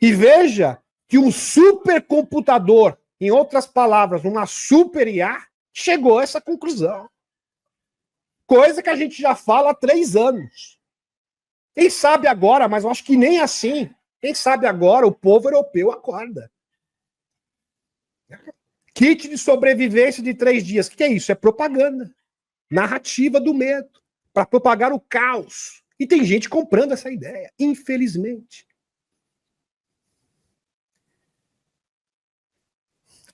E veja que um supercomputador, em outras palavras, uma super IA, chegou a essa conclusão. Coisa que a gente já fala há 3 anos. Quem sabe agora, mas eu acho que nem assim, quem sabe agora o povo europeu acorda. Kit de sobrevivência de 3 dias. O que é isso? É propaganda. Narrativa do medo. Para propagar o caos. E tem gente comprando essa ideia, infelizmente.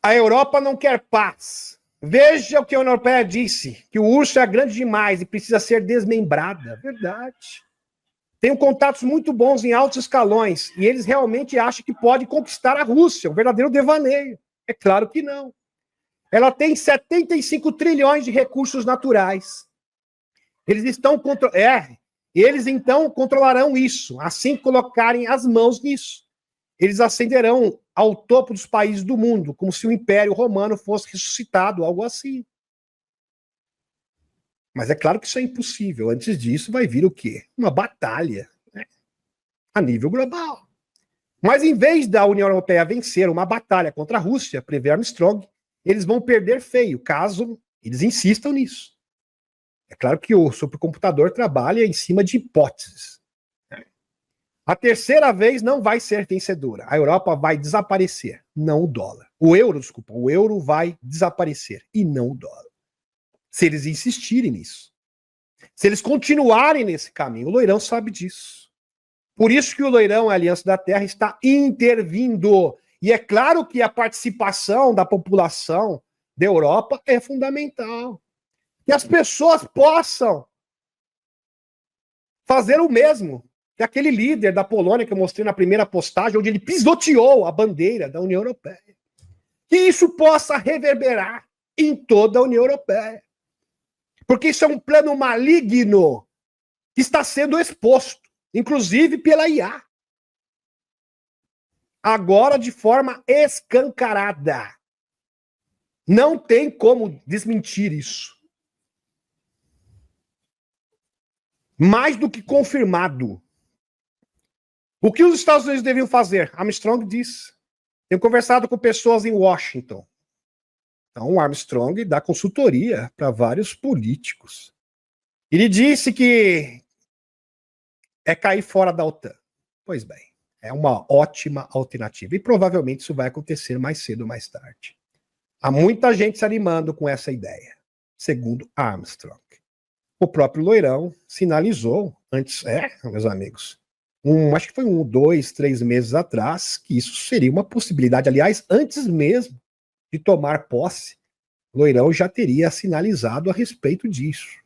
A Europa não quer paz. Veja o que a União Europeia disse, que o urso é grande demais e precisa ser desmembrada. Verdade. Tenho contatos muito bons em altos escalões e eles realmente acham que pode conquistar a Rússia, um verdadeiro devaneio. É claro que não. Ela tem 75 trilhões de recursos naturais. Eles estão eles então controlarão isso, assim que colocarem as mãos nisso. Eles ascenderão ao topo dos países do mundo, como se o Império Romano fosse ressuscitado, algo assim. Mas é claro que isso é impossível. Antes disso vai vir o quê? Uma batalha, né? A nível global. Mas em vez da União Europeia vencer uma batalha contra a Rússia, prevê Armstrong, eles vão perder feio, caso eles insistam nisso. É claro que o supercomputador trabalha em cima de hipóteses. A terceira vez não vai ser vencedora. A Europa vai desaparecer, não o dólar. O euro vai desaparecer e não o dólar. Se eles insistirem nisso. Se eles continuarem nesse caminho, o Loirão sabe disso. Por isso que o Loirão, a Aliança da Terra, está intervindo. E é claro que a participação da população da Europa é fundamental. Que as pessoas possam fazer o mesmo que aquele líder da Polônia que eu mostrei na primeira postagem, onde ele pisoteou a bandeira da União Europeia. Que isso possa reverberar em toda a União Europeia. Porque isso é um plano maligno que está sendo exposto, inclusive pela IA. Agora de forma escancarada. Não tem como desmentir isso. Mais do que confirmado. O que os Estados Unidos deviam fazer? Armstrong disse. Tenho conversado com pessoas em Washington. Então, o Armstrong dá consultoria para vários políticos. Ele disse que é cair fora da OTAN. Pois bem, é uma ótima alternativa. E provavelmente isso vai acontecer mais cedo ou mais tarde. Há muita gente se animando com essa ideia, segundo Armstrong. O próprio Loirão sinalizou antes, meus amigos, acho que foi 2, 3 meses atrás, que isso seria uma possibilidade. Aliás, antes mesmo de tomar posse, Loirão já teria sinalizado a respeito disso.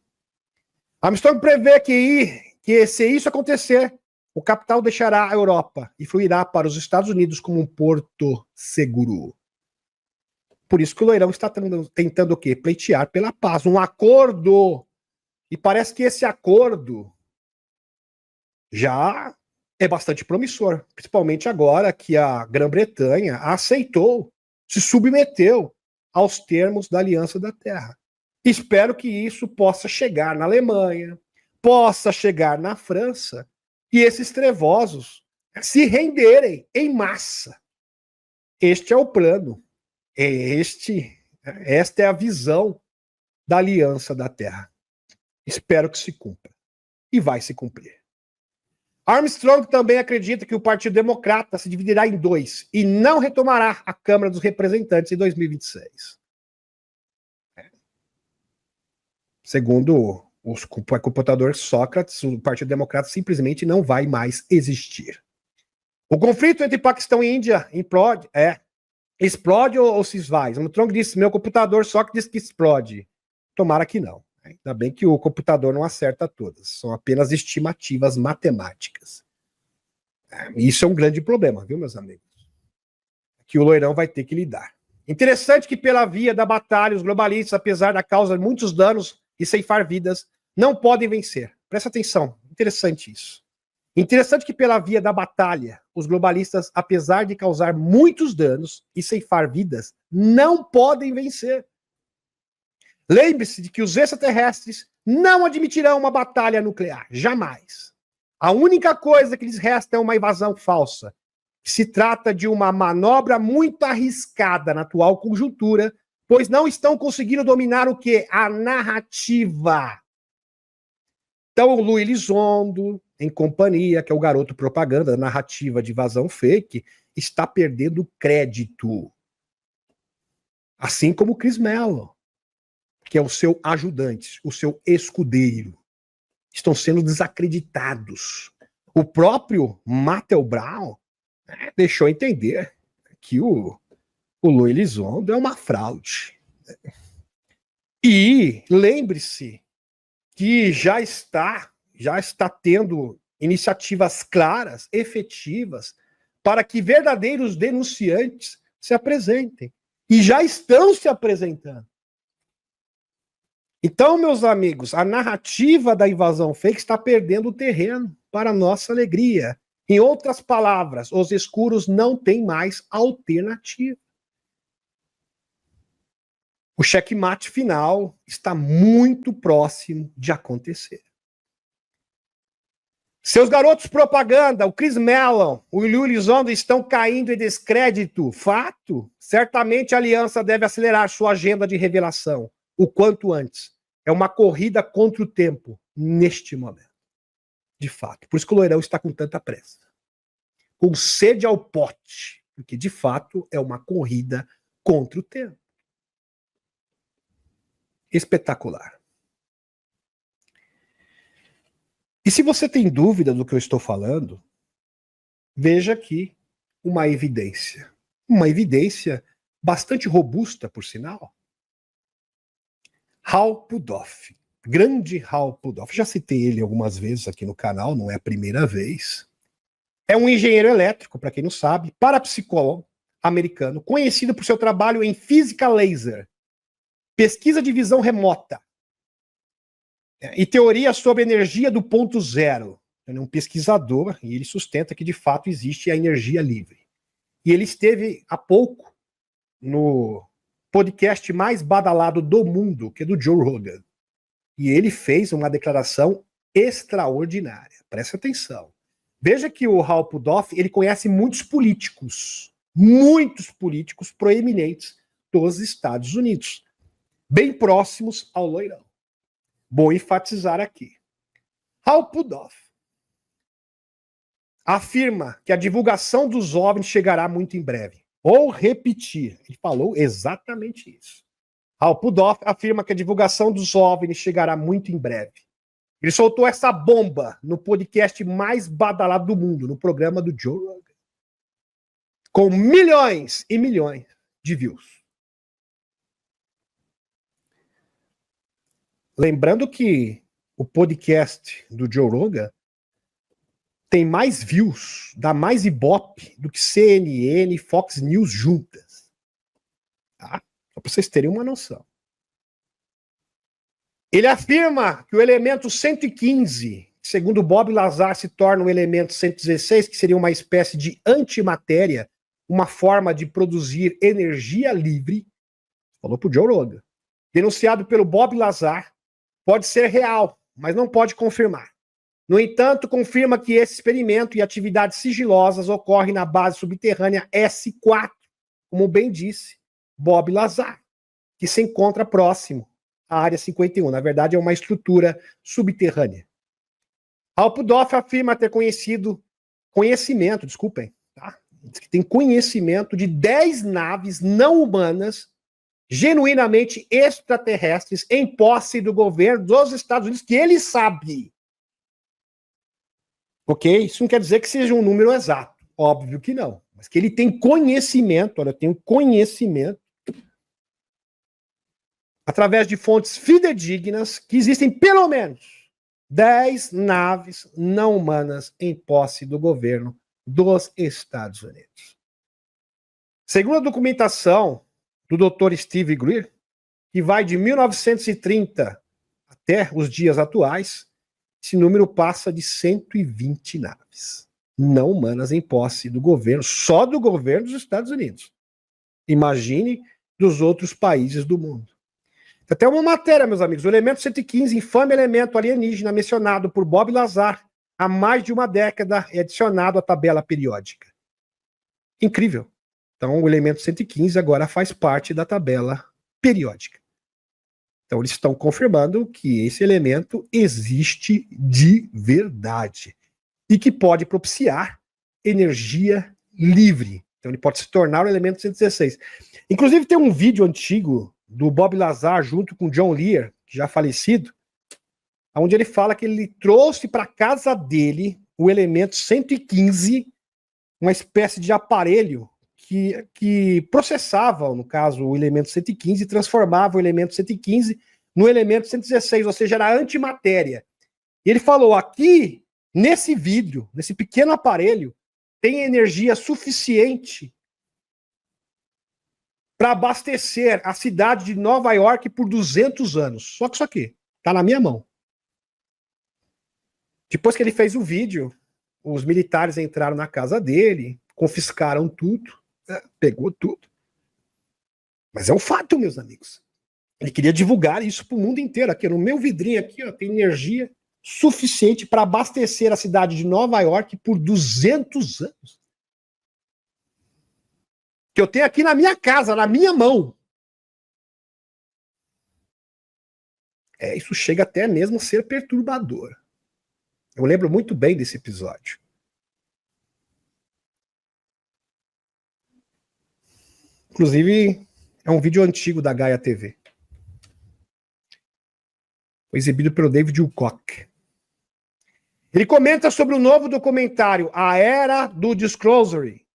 Armstrong prevê que se isso acontecer, o capital deixará a Europa e fluirá para os Estados Unidos como um porto seguro. Por isso que o Loirão está tentando o quê? Pleitear pela paz, um acordo. E parece que esse acordo já é bastante promissor, principalmente agora que a Grã-Bretanha aceitou, se submeteu aos termos da Aliança da Terra. Espero que isso possa chegar na Alemanha, possa chegar na França, e esses trevosos se renderem em massa. Este é o plano. Esta é a visão da Aliança da Terra. Espero que se cumpra. E vai se cumprir. Armstrong também acredita que o Partido Democrata se dividirá em dois e não retomará a Câmara dos Representantes em 2026. Segundo o computador Sócrates, o Partido Democrata simplesmente não vai mais existir. O conflito entre Paquistão e Índia explode ou se esvai? O Armstrong disse, meu computador Sócrates disse que explode. Tomara que não. Ainda bem que o computador não acerta todas. São apenas estimativas matemáticas. Isso é um grande problema, viu, meus amigos? Que o loirão vai ter que lidar. Interessante que pela via da batalha, os globalistas, apesar da causa de muitos danos e ceifar vidas, não podem vencer. Presta atenção. Interessante isso. Interessante que pela via da batalha, os globalistas, apesar de causar muitos danos e ceifar vidas, não podem vencer. Lembre-se de que os extraterrestres não admitirão uma batalha nuclear, jamais. A única coisa que lhes resta é uma invasão falsa. Se trata de uma manobra muito arriscada na atual conjuntura, pois não estão conseguindo dominar o quê? A narrativa. Então, o Louis Elizondo, em companhia, que é o garoto propaganda da narrativa de invasão fake, está perdendo crédito. Assim como o Chris Mellon, que é o seu ajudante, o seu escudeiro, estão sendo desacreditados. O próprio Matthew Brown deixou entender que o Louis Elizondo é uma fraude. E lembre-se que já está tendo iniciativas claras, efetivas, para que verdadeiros denunciantes se apresentem. E já estão se apresentando. Então, meus amigos, a narrativa da invasão fake está perdendo o terreno para nossa alegria. Em outras palavras, os escuros não têm mais alternativa. O checkmate final está muito próximo de acontecer. Seus garotos propaganda, o Chris Mellon, o Louis Elizondo estão caindo em descrédito. Fato? Certamente a aliança deve acelerar sua agenda de revelação o quanto antes. É uma corrida contra o tempo neste momento. De fato. Por isso que o loirão está com tanta pressa. Com sede ao pote. Porque, de fato, é uma corrida contra o tempo. Espetacular. E se você tem dúvida do que eu estou falando, veja aqui uma evidência. Uma evidência bastante robusta, por sinal. Hal Puthoff. Grande Hal Puthoff. Já citei ele algumas vezes aqui no canal, não é a primeira vez. É um engenheiro elétrico, para quem não sabe, parapsicólogo americano, conhecido por seu trabalho em física laser, pesquisa de visão remota e teoria sobre energia do ponto zero. Ele é um pesquisador e ele sustenta que de fato existe a energia livre. E ele esteve há pouco no podcast mais badalado do mundo, que é do Joe Rogan. E ele fez uma declaração extraordinária. Presta atenção. Veja que o Hal Puthoff, ele conhece muitos políticos proeminentes dos Estados Unidos, bem próximos ao loirão. Bom enfatizar aqui. Hal Puthoff afirma que a divulgação dos OVNIs chegará muito em breve. Ou repetir, ele falou exatamente isso. Hal Puthoff afirma que a divulgação dos OVNIs chegará muito em breve. Ele soltou essa bomba no podcast mais badalado do mundo, no programa do Joe Rogan, com milhões e milhões de views. Lembrando que o podcast do Joe Rogan tem mais views, dá mais ibope do que CNN e Fox News juntas. Tá? Só para vocês terem uma noção. Ele afirma que o elemento 115, segundo Bob Lazar, se torna o elemento 116, que seria uma espécie de antimatéria, uma forma de produzir energia livre. Falou pro Joe Rogan. Denunciado pelo Bob Lazar, pode ser real, mas não pode confirmar. No entanto, confirma que esse experimento e atividades sigilosas ocorrem na base subterrânea S4, como bem disse Bob Lazar, que se encontra próximo à Área 51. Na verdade, é uma estrutura subterrânea. Alpudov afirma ter conhecimento, tá? Diz que tem conhecimento de 10 naves não humanas genuinamente extraterrestres em posse do governo dos Estados Unidos, que ele sabe. Ok? Isso não quer dizer que seja um número exato. Óbvio que não. Mas que ele tem conhecimento, olha, eu tenho conhecimento, através de fontes fidedignas, que existem pelo menos 10 naves não humanas em posse do governo dos Estados Unidos. Segundo a documentação do Dr. Steve Greer, que vai de 1930 até os dias atuais, esse número passa de 120 naves não humanas em posse do governo, só do governo dos Estados Unidos. Imagine dos outros países do mundo. Tem até uma matéria, meus amigos, o elemento 115, infame elemento alienígena mencionado por Bob Lazar há mais de uma década, é adicionado à tabela periódica. Incrível. Então, o elemento 115 agora faz parte da tabela periódica. Então, eles estão confirmando que esse elemento existe de verdade e que pode propiciar energia livre. Então, ele pode se tornar o elemento 116. Inclusive, tem um vídeo antigo do Bob Lazar junto com John Lear, já falecido, onde ele fala que ele trouxe para casa dele o elemento 115, uma espécie de aparelho que processava, no caso, o elemento 115 e transformava o elemento 115 no elemento 116, ou seja, era antimatéria. E ele falou, aqui, nesse vidro, nesse pequeno aparelho, tem energia suficiente para abastecer a cidade de Nova York por 200 anos. Só que isso aqui está na minha mão. Depois que ele fez o vídeo, os militares entraram na casa dele, confiscaram tudo, pegou tudo. Mas é um fato, meus amigos. Ele queria divulgar isso para o mundo inteiro. Aqui no meu vidrinho aqui, ó, tem energia suficiente para abastecer a cidade de Nova York por 200 anos. Que eu tenho aqui na minha casa, na minha mão. Isso chega até mesmo a ser perturbador. Eu lembro muito bem desse episódio. Inclusive, é um vídeo antigo da Gaia TV. Foi exibido pelo David Wilcock. Ele comenta sobre o novo documentário, A Era do Disclosure.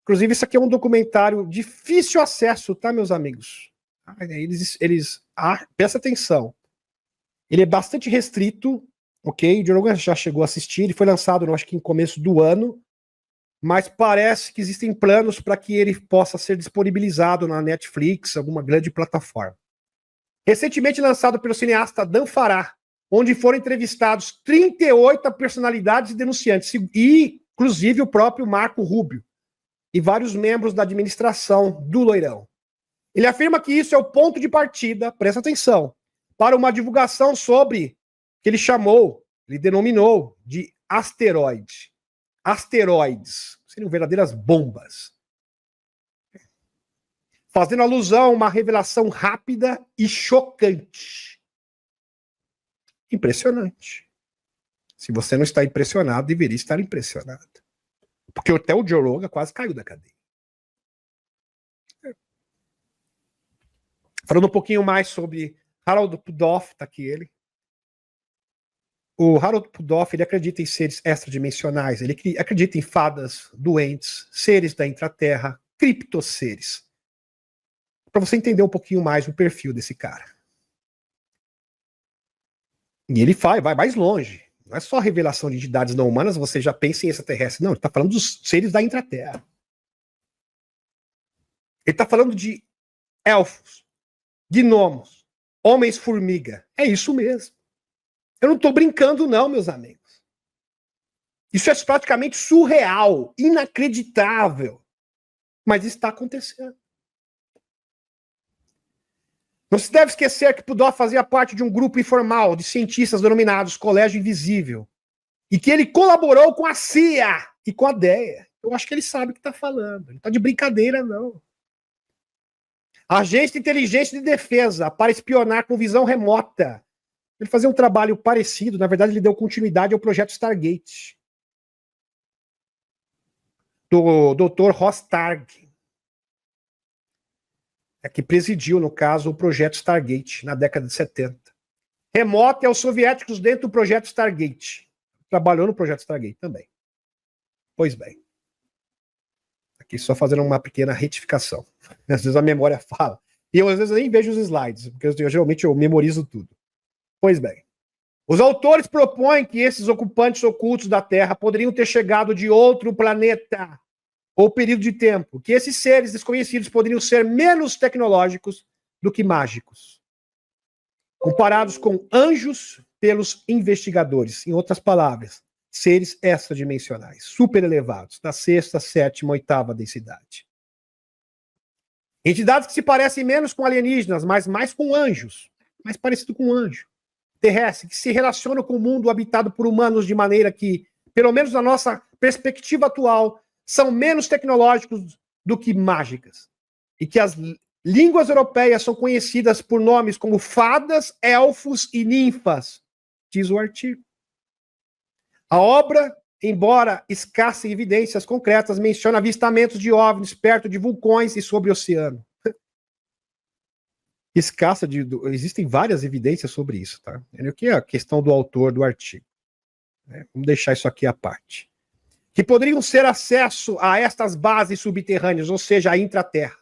Inclusive, isso aqui é um documentário difícil acesso, tá, meus amigos? Presta atenção. Ele é bastante restrito, ok? O Joe Rogan já chegou a assistir, ele foi lançado, acho que em começo do ano, mas parece que existem planos para que ele possa ser disponibilizado na Netflix, alguma grande plataforma. Recentemente lançado pelo cineasta Dan Farah, onde foram entrevistados 38 personalidades e denunciantes, e inclusive o próprio Marco Rubio, e vários membros da administração do Loirão. Ele afirma que isso é o ponto de partida, presta atenção, para uma divulgação sobre, que ele denominou de asteroides, seriam verdadeiras bombas. Fazendo alusão a uma revelação rápida e chocante. Impressionante. Se você não está impressionado, deveria estar impressionado. Porque até o Joe Rogan quase caiu da cadeia. Falando um pouquinho mais sobre Harold Pudov, tá aqui ele. O Harold Pudov, ele acredita em seres extradimensionais, ele acredita em fadas doentes, seres da intraterra, criptoseres. Para você entender um pouquinho mais o perfil desse cara. E ele vai mais longe. Não é só revelação de entidades não humanas, você já pensa em extraterrestre. Não, ele está falando dos seres da intraterra. Ele está falando de elfos, gnomos, homens-formiga. É isso mesmo. Eu não estou brincando não, meus amigos. Isso é praticamente surreal, inacreditável. Mas está acontecendo. Não se deve esquecer que Pudov fazia parte de um grupo informal de cientistas denominados Colégio Invisível e que ele colaborou com a CIA e com a DEA. Eu acho que ele sabe o que está falando. Ele não está de brincadeira, não. Agência de inteligência de defesa para espionar com visão remota. Ele fazia um trabalho parecido. Na verdade, ele deu continuidade ao projeto Stargate. Do Dr. Rostag. Que presidiu, no caso, o projeto Stargate, na década de 70. Remota é os soviéticos dentro do projeto Stargate. Trabalhou no projeto Stargate também. Pois bem. Aqui só fazendo uma pequena retificação. Às vezes a memória fala. E eu, às vezes, nem vejo os slides, porque geralmente eu memorizo tudo. Pois bem. Os autores propõem que esses ocupantes ocultos da Terra poderiam ter chegado de outro planeta ou período de tempo, que esses seres desconhecidos poderiam ser menos tecnológicos do que mágicos, comparados com anjos pelos investigadores. Em outras palavras, seres extradimensionais, super elevados, da 6ª, 7ª, 8ª densidade. Entidades que se parecem menos com alienígenas, mas mais com anjos, mais parecido com um anjo terrestre, que se relacionam com o mundo habitado por humanos de maneira que, pelo menos na nossa perspectiva atual, são menos tecnológicos do que mágicas. E que as línguas europeias são conhecidas por nomes como fadas, elfos e ninfas, diz o artigo. A obra, embora escassa em evidências concretas, menciona avistamentos de OVNIs perto de vulcões e sobre o oceano. Escassa existem várias evidências sobre isso, tá? O que é a questão do autor do artigo? Vamos deixar isso aqui à parte. Que poderiam ser acesso a estas bases subterrâneas, ou seja, a intraterra.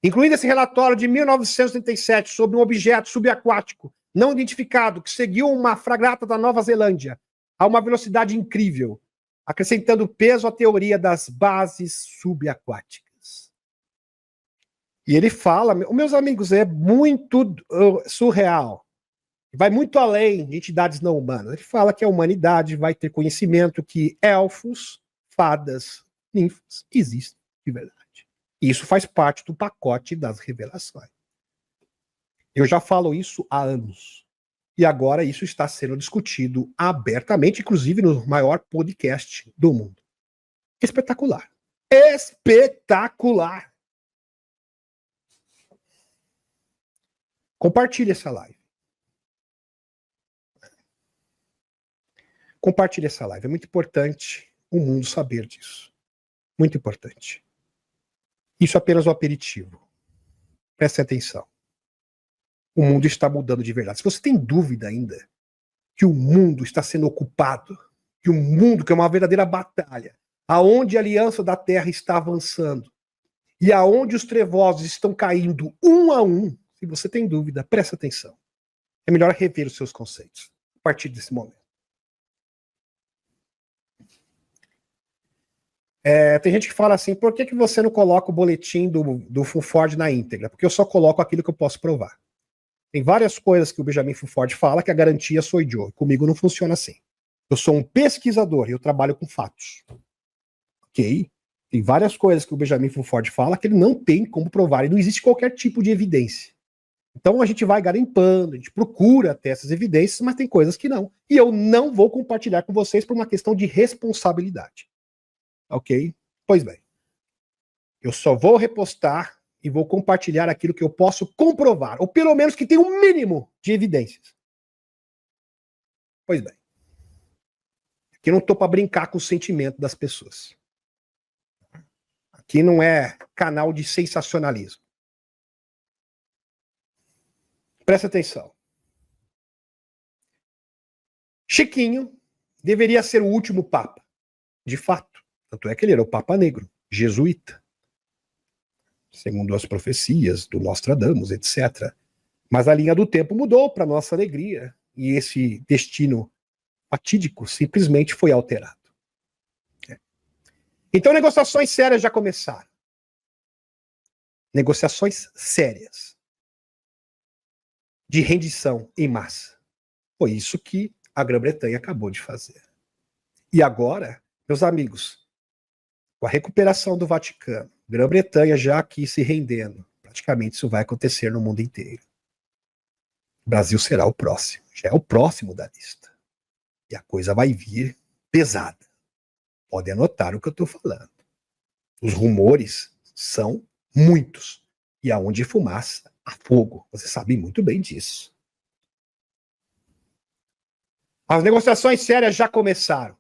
Incluindo esse relatório de 1937 sobre um objeto subaquático não identificado que seguiu uma fragata da Nova Zelândia a uma velocidade incrível, acrescentando peso à teoria das bases subaquáticas. E ele fala, meus amigos, é muito surreal. Vai muito além de entidades não humanas. Ele fala que a humanidade vai ter conhecimento que elfos, fadas, ninfas existem de verdade. E isso faz parte do pacote das revelações. Eu já falo isso há anos. E agora isso está sendo discutido abertamente, inclusive no maior podcast do mundo. Espetacular. Espetacular. Compartilhe essa live. Compartilhe essa live. É muito importante o mundo saber disso. Muito importante. Isso é apenas um aperitivo. Preste atenção. O mundo está mudando de verdade. Se você tem dúvida ainda que o mundo está sendo ocupado, que o mundo, que é uma verdadeira batalha, aonde a aliança da Terra está avançando e aonde os trevosos estão caindo um a um, se você tem dúvida, preste atenção. É melhor rever os seus conceitos a partir desse momento. Tem gente que fala assim, por que você não coloca o boletim do Fulford na íntegra? Porque eu só coloco aquilo que eu posso provar. Tem várias coisas que o Benjamin Fulford fala que a garantia sou eu. Comigo não funciona assim. Eu sou um pesquisador e eu trabalho com fatos. Ok? Tem várias coisas que o Benjamin Fulford fala que ele não tem como provar e não existe qualquer tipo de evidência. Então a gente vai garimpando, a gente procura ter essas evidências, mas tem coisas que não. E eu não vou compartilhar com vocês por uma questão de responsabilidade. Ok? Pois bem. Eu só vou repostar e vou compartilhar aquilo que eu posso comprovar, ou pelo menos que tem um mínimo de evidências. Pois bem. Aqui eu não estou para brincar com o sentimento das pessoas. Aqui não é canal de sensacionalismo. Presta atenção. Chiquinho deveria ser o último papa. De fato. Tanto é que ele era o Papa Negro, jesuíta. Segundo as profecias do Nostradamus, etc. Mas a linha do tempo mudou para nossa alegria. E esse destino fatídico simplesmente foi alterado. Então, negociações sérias já começaram. Negociações sérias. De rendição em massa. Foi isso que a Grã-Bretanha acabou de fazer. E agora, meus amigos, com a recuperação do Vaticano, Grã-Bretanha já aqui se rendendo, praticamente isso vai acontecer no mundo inteiro. O Brasil será o próximo, já é o próximo da lista. E a coisa vai vir pesada. Pode anotar o que eu estou falando. Os rumores são muitos. E aonde fumaça, há fogo. Você sabe muito bem disso. As negociações sérias já começaram.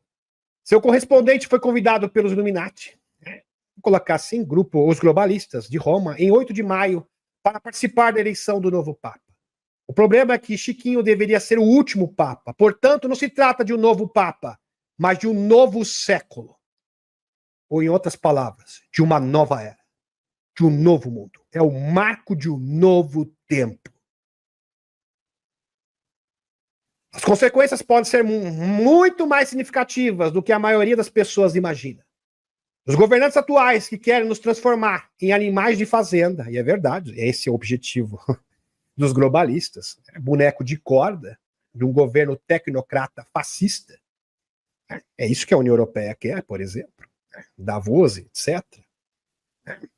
Seu correspondente foi convidado pelos Illuminati, vou colocar assim, grupo, os globalistas de Roma, em 8 de maio, para participar da eleição do novo Papa. O problema é que Chiquinho deveria ser o último Papa. Portanto, não se trata de um novo Papa, mas de um novo século. Ou, em outras palavras, de uma nova era. De um novo mundo. É o marco de um novo tempo. As consequências podem ser muito mais significativas do que a maioria das pessoas imagina. Os governantes atuais que querem nos transformar em animais de fazenda, e é verdade, esse é o objetivo dos globalistas, boneco de corda de um governo tecnocrata fascista. É isso que a União Europeia quer, por exemplo. Davos, etc.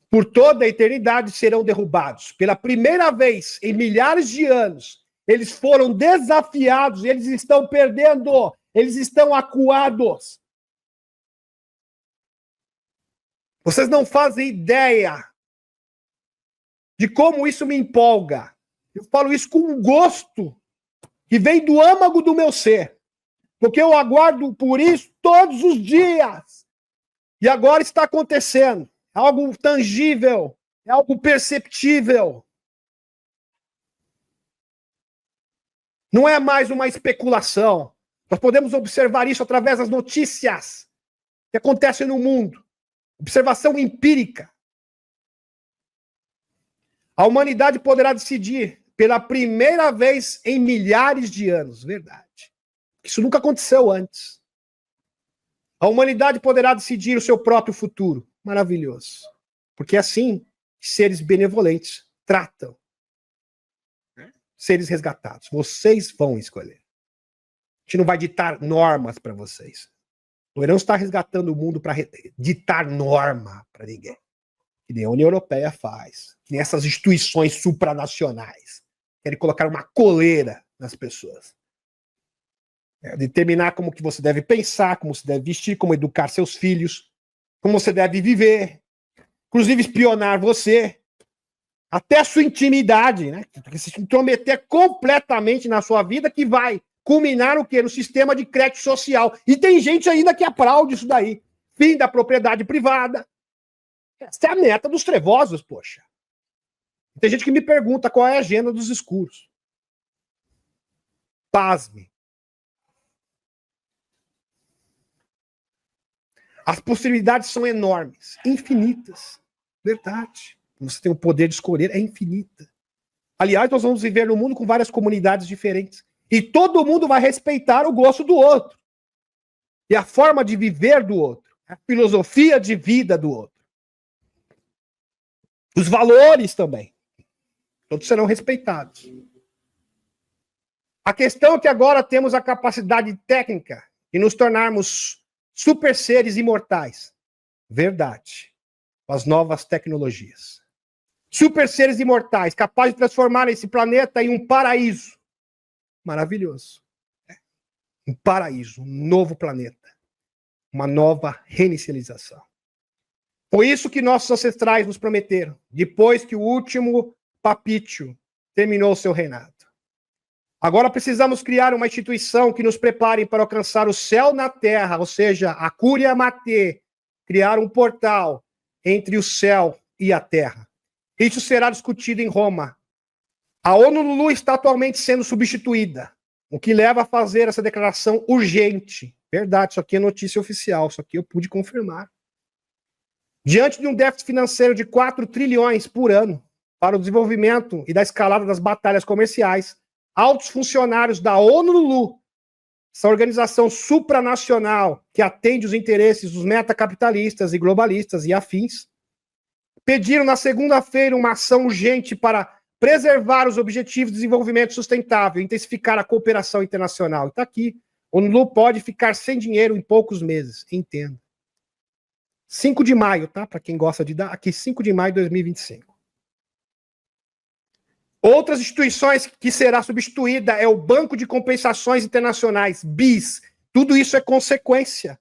Por toda a eternidade serão derrubados. Pela primeira vez em milhares de anos, eles foram desafiados, eles estão perdendo, eles estão acuados. Vocês não fazem ideia de como isso me empolga. Eu falo isso com um gosto que vem do âmago do meu ser, porque eu aguardo por isso todos os dias. E agora está acontecendo. É algo tangível, é algo perceptível. Não é mais uma especulação. Nós podemos observar isso através das notícias que acontecem no mundo. Observação empírica. A humanidade poderá decidir pela primeira vez em milhares de anos. Verdade. Isso nunca aconteceu antes. A humanidade poderá decidir o seu próprio futuro. Maravilhoso. Porque é assim seres benevolentes tratam seres resgatados. Vocês vão escolher. A gente não vai ditar normas para vocês. Nós não está resgatando o mundo para ditar norma para ninguém. Que nem a União Europeia faz. Que nem essas instituições supranacionais. Querem colocar uma coleira nas pessoas. Determinar como que você deve pensar, como você deve vestir, como educar seus filhos, como você deve viver. Inclusive espionar você. Até a sua intimidade, né? Se intrometer completamente na sua vida, que vai culminar o quê? No sistema de crédito social. E tem gente ainda que aplaude isso daí. Fim da propriedade privada. Essa é a meta dos trevosos, poxa. Tem gente que me pergunta qual é a agenda dos escuros. Pasme. As possibilidades são enormes, infinitas. Verdade. Você tem o poder de escolher, é infinita. Aliás, nós vamos viver no mundo com várias comunidades diferentes. E todo mundo vai respeitar o gosto do outro. E a forma de viver do outro. A filosofia de vida do outro. Os valores também. Todos serão respeitados. A questão é que agora temos a capacidade técnica de nos tornarmos super seres imortais. Verdade. Com as novas tecnologias. Super seres imortais, capazes de transformar esse planeta em um paraíso. Maravilhoso. Um paraíso, um novo planeta. Uma nova reinicialização. Foi isso que nossos ancestrais nos prometeram, depois que o último Papítio terminou seu reinado. Agora precisamos criar uma instituição que nos prepare para alcançar o céu na terra, ou seja, a Curia Mate, criar um portal entre o céu e a terra. Isso será discutido em Roma. A ONU está atualmente sendo substituída, o que leva a fazer essa declaração urgente. Verdade, isso aqui é notícia oficial, isso aqui eu pude confirmar. Diante de um déficit financeiro de 4 trilhões por ano para o desenvolvimento e da escalada das batalhas comerciais, altos funcionários da ONU, essa organização supranacional que atende os interesses dos metacapitalistas e globalistas e afins, pediram na segunda-feira uma ação urgente para preservar os objetivos de desenvolvimento sustentável, intensificar a cooperação internacional. Está aqui. O ONU pode ficar sem dinheiro em poucos meses. Entenda. 5 de maio, tá? Para quem gosta de dar. Aqui, 5 de maio de 2025. Outras instituições que será substituída é o Banco de Compensações Internacionais, BIS. Tudo isso é consequência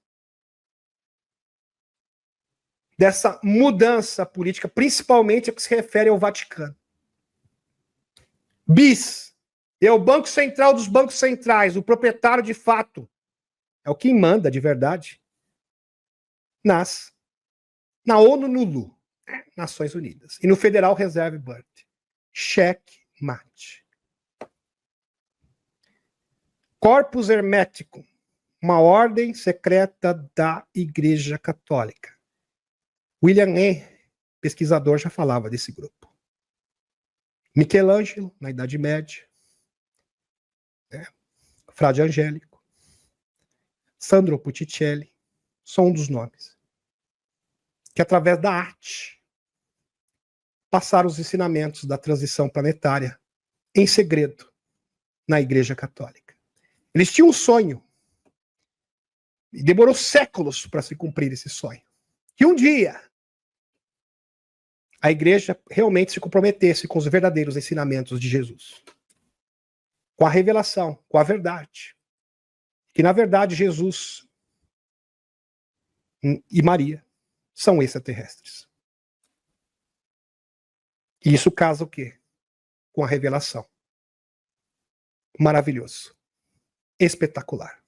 dessa mudança política, principalmente a que se refere ao Vaticano. BIS é o Banco Central dos bancos centrais, o proprietário de fato, é o que manda de verdade na ONU, no LU, Nações Unidas, e no Federal Reserve Board. Cheque mate. Corpus Hermético, uma ordem secreta da Igreja Católica. William E., pesquisador, já falava desse grupo. Michelangelo, na Idade Média. Frade Angélico. Sandro Botticelli, são um dos nomes. Que através da arte passaram os ensinamentos da transição planetária em segredo na Igreja Católica. Eles tinham um sonho e demorou séculos para se cumprir esse sonho. Que um dia a Igreja realmente se comprometesse com os verdadeiros ensinamentos de Jesus. Com a revelação, com a verdade. Que na verdade Jesus e Maria são extraterrestres. E isso casa o quê? Com a revelação. Maravilhoso. Espetacular.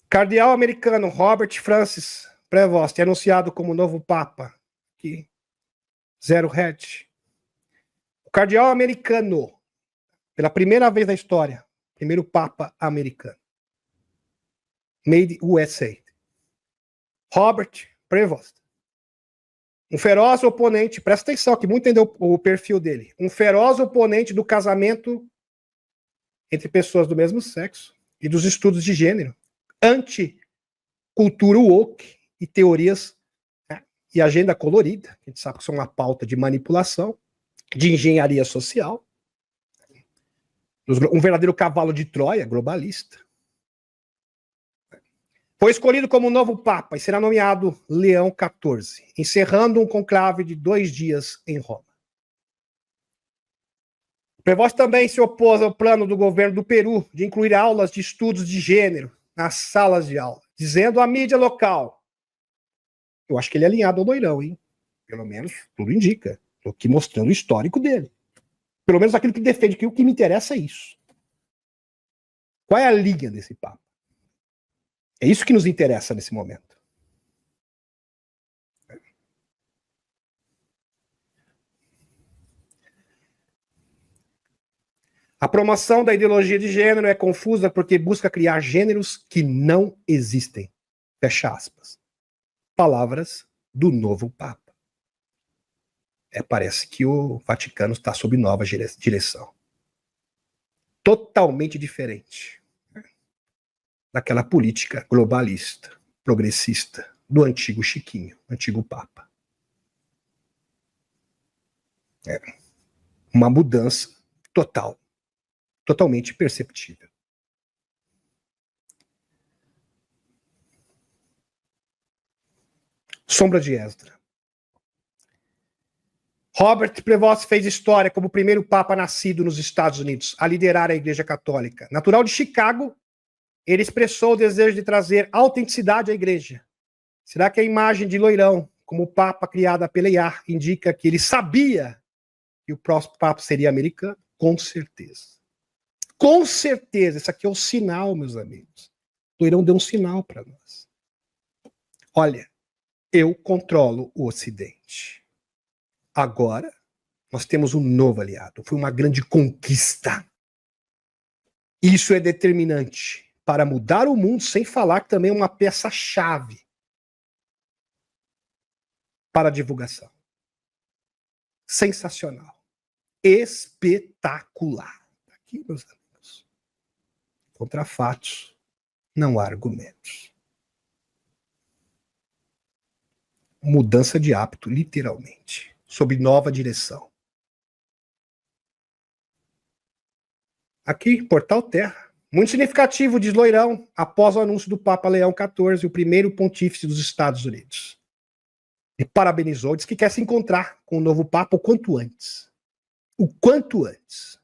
Cardeal americano Robert Francis Prevost é anunciado como novo Papa. Aqui. Zero Head. O cardeal americano, pela primeira vez na história, primeiro Papa americano. Made USA. Robert Prevost. Um feroz oponente, presta atenção que muito entendeu o perfil dele. Um feroz oponente do casamento entre pessoas do mesmo sexo e dos estudos de gênero. Anti-cultura woke e teorias, né, e agenda colorida, a gente sabe que são uma pauta de manipulação, de engenharia social. Um verdadeiro cavalo de Troia, globalista. Foi escolhido como novo Papa e será nomeado Leão XIV, encerrando um conclave de 2 dias em Roma. Prevost também se opôs ao plano do governo do Peru de incluir aulas de estudos de gênero nas salas de aula, dizendo à mídia local. Eu acho que ele é alinhado ao loirão, hein? Pelo menos tudo indica. Estou aqui mostrando o histórico dele. Pelo menos aquilo que defende, que o que me interessa é isso. Qual é a linha desse Papa? É isso que nos interessa nesse momento. A promoção da ideologia de gênero é confusa porque busca criar gêneros que não existem. Fecha aspas. Palavras do novo Papa. Parece que o Vaticano está sob nova direção. Totalmente diferente daquela política globalista, progressista, do antigo Chiquinho, antigo Papa. Uma mudança total, totalmente perceptível. Sombra de Esdra. Robert Prevost fez história como o primeiro Papa nascido nos Estados Unidos a liderar a Igreja Católica. Natural de Chicago, ele expressou o desejo de trazer autenticidade à Igreja. Será que a imagem de loirão, como Papa criada pela IAR, indica que ele sabia que o próximo Papa seria americano? Com certeza. Com certeza. Isso aqui é um sinal, meus amigos. O loirão deu um sinal para nós. Olha, eu controlo o Ocidente. Agora, nós temos um novo aliado. Foi uma grande conquista. Isso é determinante para mudar o mundo, sem falar que também é uma peça-chave para a divulgação. Sensacional. Espetacular. Aqui, meus amigos. Contra fatos, não há argumentos. Mudança de hábito, literalmente. Sob nova direção. Aqui, Portal Terra. Muito significativo, diz Loirão, após o anúncio do Papa Leão XIV, o primeiro pontífice dos Estados Unidos. e parabenizou, disse que quer se encontrar com o novo Papa o quanto antes. O quanto antes.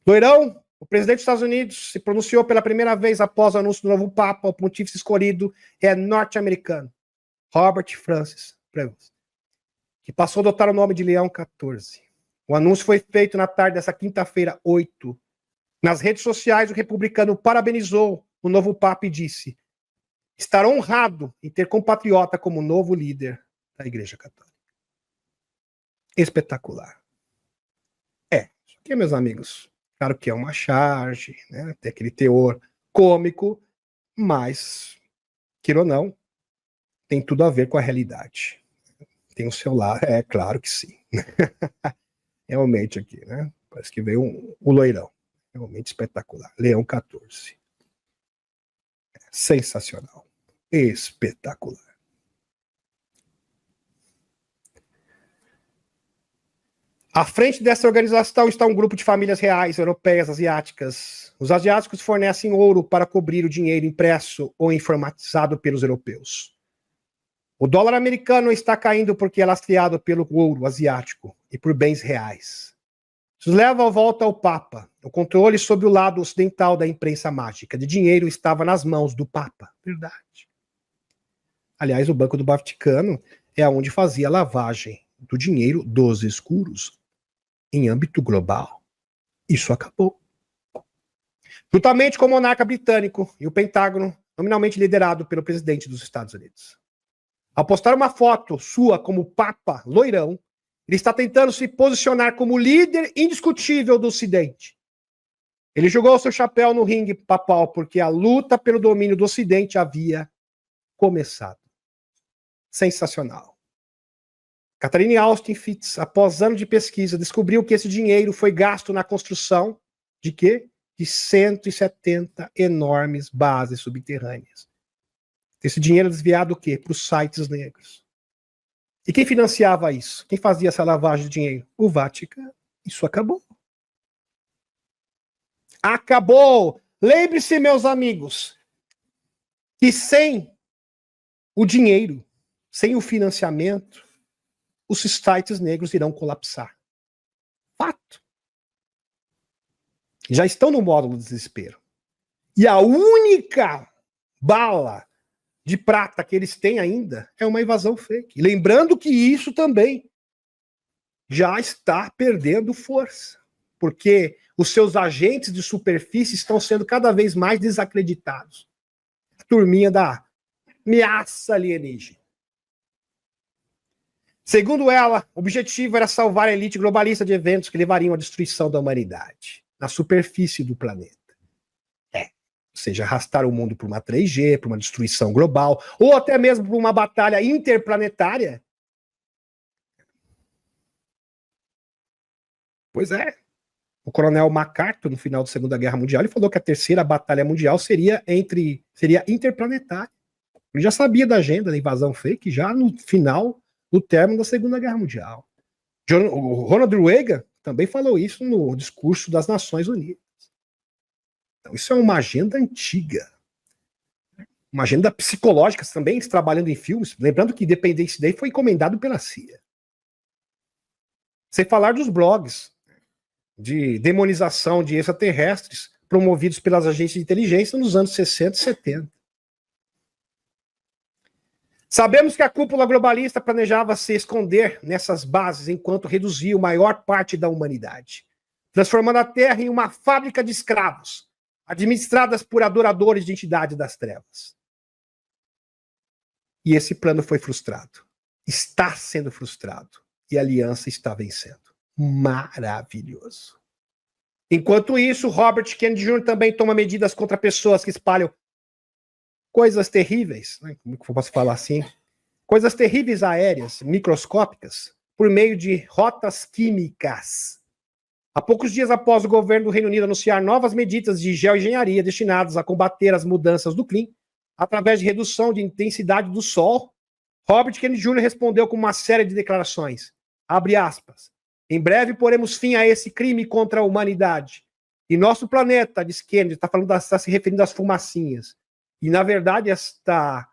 Loirão, o presidente dos Estados Unidos, se pronunciou pela primeira vez após o anúncio do novo Papa. O pontífice escolhido é norte-americano, Robert Francis Prevost, que passou a adotar o nome de Leão XIV. O anúncio foi feito na tarde dessa quinta-feira, 8. Nas redes sociais, o republicano parabenizou o novo Papa e disse estar honrado em ter compatriota como novo líder da Igreja Católica. Espetacular. Isso aqui, meus amigos, claro que é uma charge, né? Tem aquele teor cômico, mas, queira ou não, tem tudo a ver com a realidade. Tem o seu lado, claro que sim. Realmente aqui, né? Parece que veio o loirão. Realmente espetacular. Leão 14. Sensacional. Espetacular. À frente dessa organização está um grupo de famílias reais, europeias, asiáticas. Os asiáticos fornecem ouro para cobrir o dinheiro impresso ou informatizado pelos europeus. O dólar americano está caindo porque é lastreado pelo ouro asiático e por bens reais. Isso leva à volta ao Papa. O controle sobre o lado ocidental da imprensa mágica de dinheiro estava nas mãos do Papa. Verdade. Aliás, o Banco do Vaticano é onde fazia a lavagem do dinheiro dos escuros em âmbito global. Isso acabou. Juntamente com o monarca britânico e o Pentágono, nominalmente liderado pelo presidente dos Estados Unidos. Ao postar uma foto sua como Papa loirão, ele está tentando se posicionar como líder indiscutível do Ocidente. Ele jogou seu chapéu no ringue papal porque a luta pelo domínio do Ocidente havia começado. Sensacional. Catherine Austin Fitts, após anos de pesquisa, descobriu que esse dinheiro foi gasto na construção de quê? De 170 enormes bases subterrâneas. Esse dinheiro é desviado o quê? Para os sites negros. E quem financiava isso? Quem fazia essa lavagem de dinheiro? O Vaticano. Isso acabou. Acabou! Lembre-se, meus amigos, que sem o dinheiro, sem o financiamento, os sites negros irão colapsar. Fato. Já estão no módulo do desespero. E a única bala de prata que eles têm ainda é uma invasão fake. Lembrando que isso também já está perdendo força, porque os seus agentes de superfície estão sendo cada vez mais desacreditados. A turminha da ameaça alienígena. Segundo ela, o objetivo era salvar a elite globalista de eventos que levariam à destruição da humanidade na superfície do planeta. Ou seja, arrastar o mundo para uma 3G, para uma destruição global, ou até mesmo para uma batalha interplanetária. Pois é. O coronel MacArthur, no final da Segunda Guerra Mundial, ele falou que a terceira batalha mundial seria interplanetária. Ele já sabia da agenda da invasão fake já no final do término da Segunda Guerra Mundial. O Ronald Reagan também falou isso no discurso das Nações Unidas. Então, isso é uma agenda antiga. Uma agenda psicológica também, trabalhando em filmes. Lembrando que Independence Day foi encomendado pela CIA. Sem falar dos blogs de demonização de extraterrestres promovidos pelas agências de inteligência nos anos 60 e 70. Sabemos que a cúpula globalista planejava se esconder nessas bases enquanto reduzia a maior parte da humanidade, transformando a Terra em uma fábrica de escravos, administradas por adoradores de entidade das trevas. E esse plano foi frustrado. Está sendo frustrado. E a aliança está vencendo. Maravilhoso. Enquanto isso, Robert Kennedy Jr. também toma medidas contra pessoas que espalham coisas terríveis, né? Como que eu posso falar assim? Coisas terríveis aéreas, microscópicas, por meio de rotas químicas. Há poucos dias após o governo do Reino Unido anunciar novas medidas de geoengenharia destinadas a combater as mudanças do clima, através de redução de intensidade do Sol, Robert Kennedy Jr. respondeu com uma série de declarações. Abre aspas. Em breve poremos fim a esse crime contra a humanidade. E nosso planeta, diz Kennedy, está se referindo às fumacinhas. E, na verdade, esta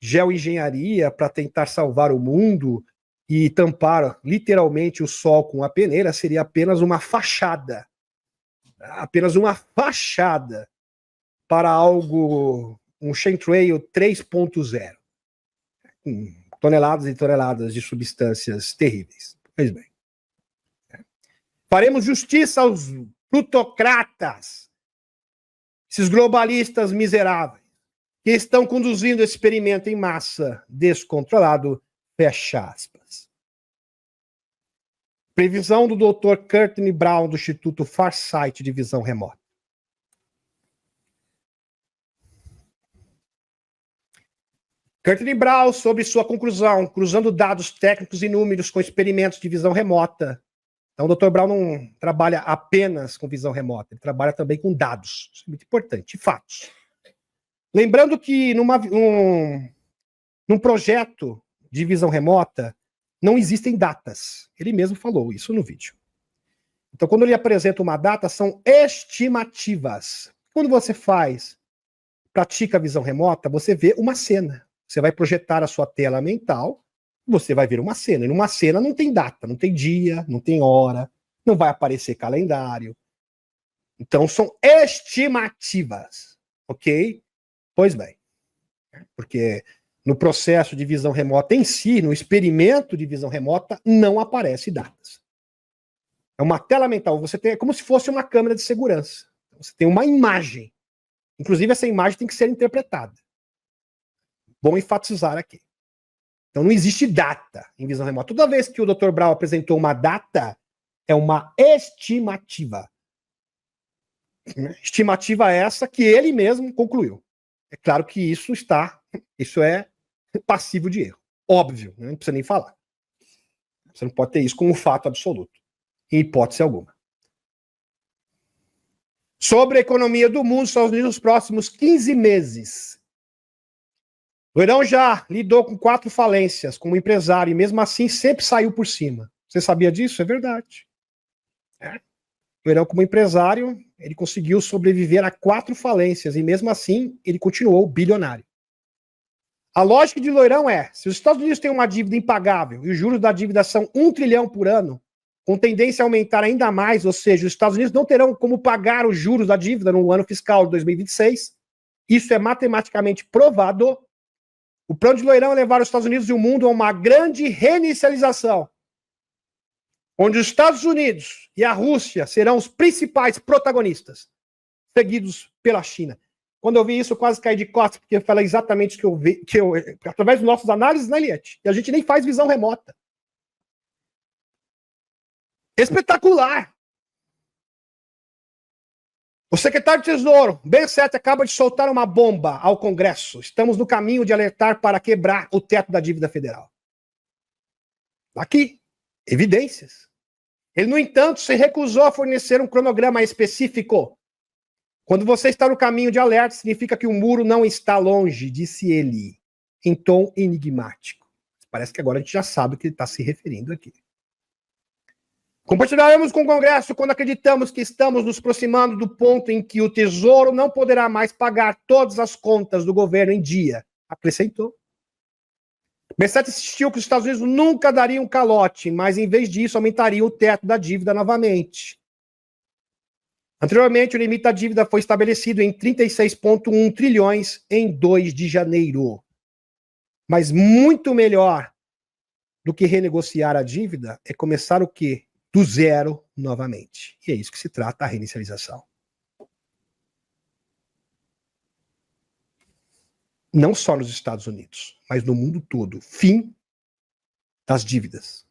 geoengenharia para tentar salvar o mundo e tampar literalmente o sol com a peneira seria apenas uma fachada. Apenas uma fachada para algo, um chemtrail 3.0. Toneladas e toneladas de substâncias terríveis. Pois bem. Faremos justiça aos plutocratas, esses globalistas miseráveis, que estão conduzindo esse experimento em massa descontrolado, fecha aspas. Previsão do Dr. Courtney Brown, do Instituto Farsight de Visão Remota. Courtney Brown, sobre sua conclusão, cruzando dados técnicos e números com experimentos de visão remota. Então, o Dr. Brown não trabalha apenas com visão remota, ele trabalha também com dados. Isso é muito importante, fatos. Lembrando que num projeto de visão remota, não existem datas. Ele mesmo falou isso no vídeo. Então, quando ele apresenta uma data, são estimativas. Quando você pratica a visão remota, você vê uma cena. Você vai projetar a sua tela mental, você vai ver uma cena. E numa cena não tem data, não tem dia, não tem hora, não vai aparecer calendário. Então, são estimativas, ok? Pois bem, porque no processo de visão remota em si, no experimento de visão remota, não aparece datas. É uma tela mental, é como se fosse uma câmera de segurança. Você tem uma imagem. Inclusive, essa imagem tem que ser interpretada. Bom enfatizar aqui. Então, não existe data em visão remota. Toda vez que o Dr. Brown apresentou uma data, é uma estimativa. Estimativa essa que ele mesmo concluiu. É claro que isso é passivo de erro. Óbvio, né? Não precisa nem falar. Você não pode ter isso como um fato absoluto, em hipótese alguma. Sobre a economia do mundo, só nos próximos 15 meses. O Loirão já lidou com 4 falências como empresário e mesmo assim sempre saiu por cima. Você sabia disso? É verdade. O Loirão, como empresário, ele conseguiu sobreviver a 4 falências e mesmo assim ele continuou bilionário. A lógica de Loirão é, se os Estados Unidos têm uma dívida impagável e os juros da dívida são 1 trilhão por ano, com tendência a aumentar ainda mais, ou seja, os Estados Unidos não terão como pagar os juros da dívida no ano fiscal de 2026, isso é matematicamente provado. O plano de Loirão é levar os Estados Unidos e o mundo a uma grande reinicialização, onde os Estados Unidos e a Rússia serão os principais protagonistas, seguidos pela China. Quando eu vi isso, eu quase caí de costas, porque fala exatamente o que eu através dos nossos análises, né, Liette? E a gente nem faz visão remota. Espetacular! O secretário de Tesouro, Ben Sete, acaba de soltar uma bomba ao Congresso. Estamos no caminho de alertar para quebrar o teto da dívida federal. Aqui, evidências. Ele, no entanto, se recusou a fornecer um cronograma específico. Quando você está no caminho de alerta, significa que o muro não está longe, disse ele, em tom enigmático. Parece que agora a gente já sabe o que ele está se referindo aqui. Compartilharemos com o Congresso quando acreditamos que estamos nos aproximando do ponto em que o Tesouro não poderá mais pagar todas as contas do governo em dia, acrescentou. Bessette insistiu que os Estados Unidos nunca dariam um calote, mas em vez disso aumentariam o teto da dívida novamente. Anteriormente, o limite da dívida foi estabelecido em 36,1 trilhões em 2 de janeiro. Mas muito melhor do que renegociar a dívida é começar o quê? Do zero novamente. E é isso que se trata a reinicialização. Não só nos Estados Unidos, mas no mundo todo. Fim das dívidas.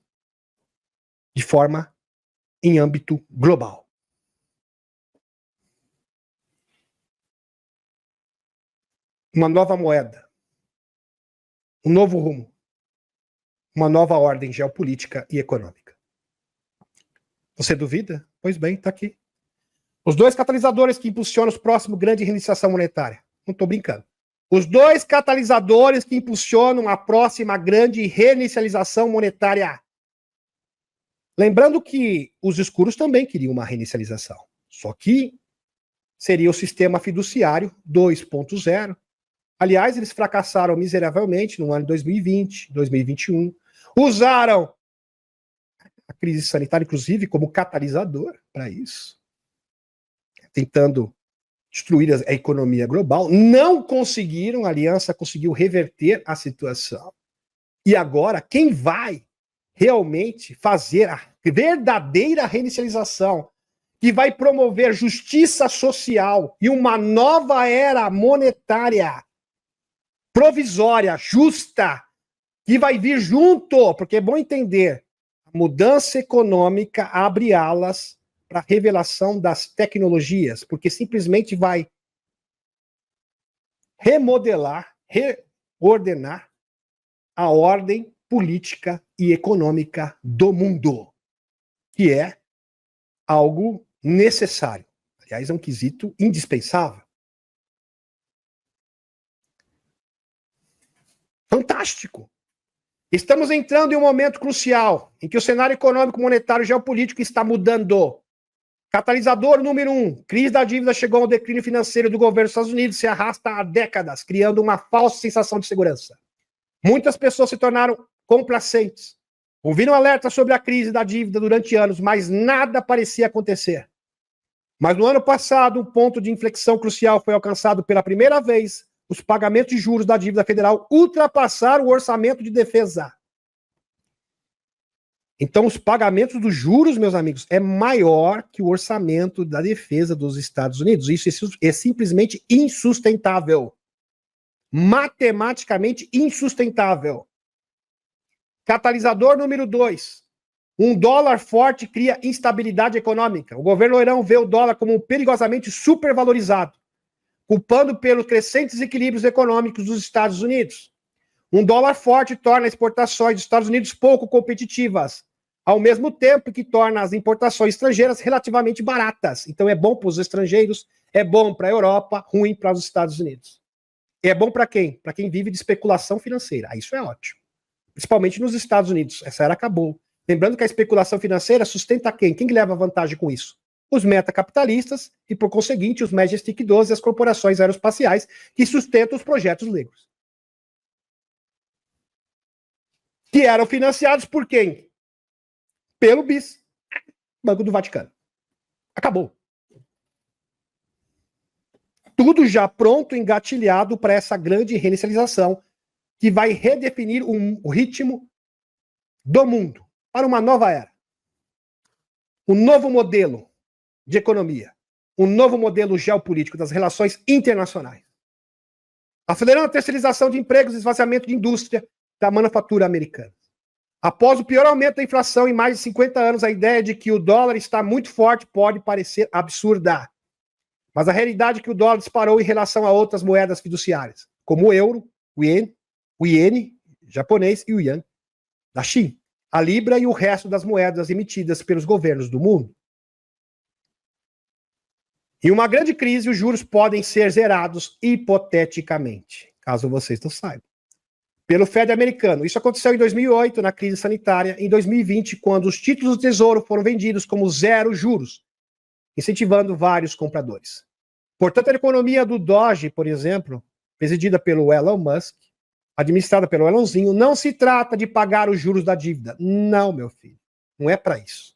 De forma em âmbito global. Uma nova moeda. Um novo rumo. Uma nova ordem geopolítica e econômica. Você duvida? Pois bem, está aqui. Os 2 catalisadores que impulsionam o próximo grande reiniciação monetária. Não estou brincando. Os 2 catalisadores que impulsionam a próxima grande reinicialização monetária. Lembrando que os escuros também queriam uma reinicialização. Só que seria o sistema fiduciário 2.0, Aliás, eles fracassaram miseravelmente no ano de 2020, 2021. Usaram a crise sanitária, inclusive, como catalisador para isso, tentando destruir a economia global. Não conseguiram, a aliança conseguiu reverter a situação. E agora, quem vai realmente fazer a verdadeira reinicialização, que vai promover justiça social e uma nova era monetária provisória, justa, que vai vir junto, porque é bom entender, a mudança econômica abre alas para a revelação das tecnologias, porque simplesmente vai remodelar, reordenar a ordem política e econômica do mundo, que é algo necessário. Aliás, é um quesito indispensável. Fantástico! Estamos entrando em um momento crucial em que o cenário econômico, monetário e geopolítico está mudando. Catalisador número 1, crise da dívida chegou ao declínio financeiro do governo dos Estados Unidos, se arrasta há décadas, criando uma falsa sensação de segurança. Muitas pessoas se tornaram complacentes. Ouviram alertas sobre a crise da dívida durante anos, mas nada parecia acontecer. Mas no ano passado, um ponto de inflexão crucial foi alcançado pela primeira vez. Os pagamentos de juros da dívida federal ultrapassaram o orçamento de defesa. Então, os pagamentos dos juros, meus amigos, é maior que o orçamento da defesa dos Estados Unidos. Isso é simplesmente insustentável. Matematicamente insustentável. Catalisador número 2. Um dólar forte cria instabilidade econômica. O governo Irão vê o dólar como perigosamente supervalorizado, culpando pelos crescentes equilíbrios econômicos dos Estados Unidos. Um dólar forte torna as exportações dos Estados Unidos pouco competitivas, ao mesmo tempo que torna as importações estrangeiras relativamente baratas. Então é bom para os estrangeiros, é bom para a Europa, ruim para os Estados Unidos. É bom para quem? Para quem vive de especulação financeira. Isso é ótimo. Principalmente nos Estados Unidos. Essa era acabou. Lembrando que a especulação financeira sustenta quem? Quem leva vantagem com isso? Os metacapitalistas e, por conseguinte, os Majestic 12 e as corporações aeroespaciais que sustentam os projetos negros. Que eram financiados por quem? Pelo BIS, Banco do Vaticano. Acabou. Tudo já pronto, engatilhado para essa grande reinicialização que vai redefinir o ritmo do mundo para uma nova era. Um novo modelo de economia, um novo modelo geopolítico das relações internacionais. Acelerando a terceirização de empregos e esvaziamento de indústria da manufatura americana. Após o pior aumento da inflação em mais de 50 anos, a ideia de que o dólar está muito forte pode parecer absurda. Mas a realidade é que o dólar disparou em relação a outras moedas fiduciárias, como o euro, o iene japonês e o yuan da China, a libra e o resto das moedas emitidas pelos governos do mundo. Em uma grande crise, os juros podem ser zerados hipoteticamente, caso vocês não saibam, pelo Fed americano. Isso aconteceu em 2008, na crise sanitária, em 2020, quando os títulos do Tesouro foram vendidos como zero juros, incentivando vários compradores. Portanto, a economia do Doge, por exemplo, presidida pelo Elon Musk, administrada pelo Elonzinho, não se trata de pagar os juros da dívida. Não, meu filho. Não é para isso.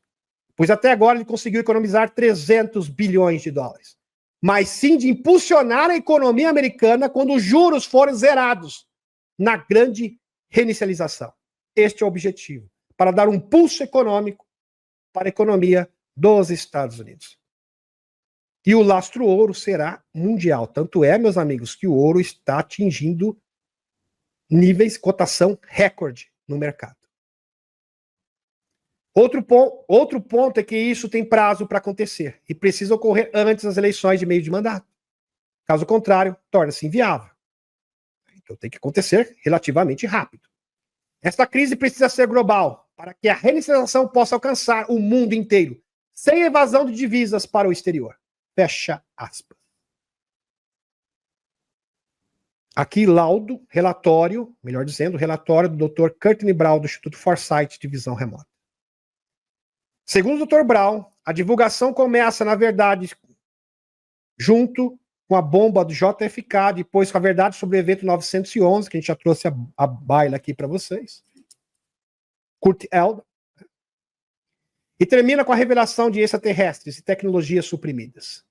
Pois até agora ele conseguiu economizar 300 bilhões de dólares. Mas sim de impulsionar a economia americana quando os juros forem zerados na grande reinicialização. Este é o objetivo. Para dar um pulso econômico para a economia dos Estados Unidos. E o lastro ouro será mundial. Tanto é, meus amigos, que o ouro está atingindo níveis, cotação recorde no mercado. Outro ponto é que isso tem prazo para acontecer e precisa ocorrer antes das eleições de meio de mandato. Caso contrário, torna-se inviável. Então tem que acontecer relativamente rápido. Esta crise precisa ser global para que a reinicialização possa alcançar o mundo inteiro, sem evasão de divisas para o exterior. Fecha aspas. Aqui, relatório do Dr. Courtney Brown, do Instituto Foresight de Visão Remota. Segundo o Dr. Brown, a divulgação começa, na verdade, junto com a bomba do JFK, depois com a verdade sobre o evento 911, que a gente já trouxe a baila aqui para vocês. Kurt Eldon. E termina com a revelação de extraterrestres e tecnologias suprimidas.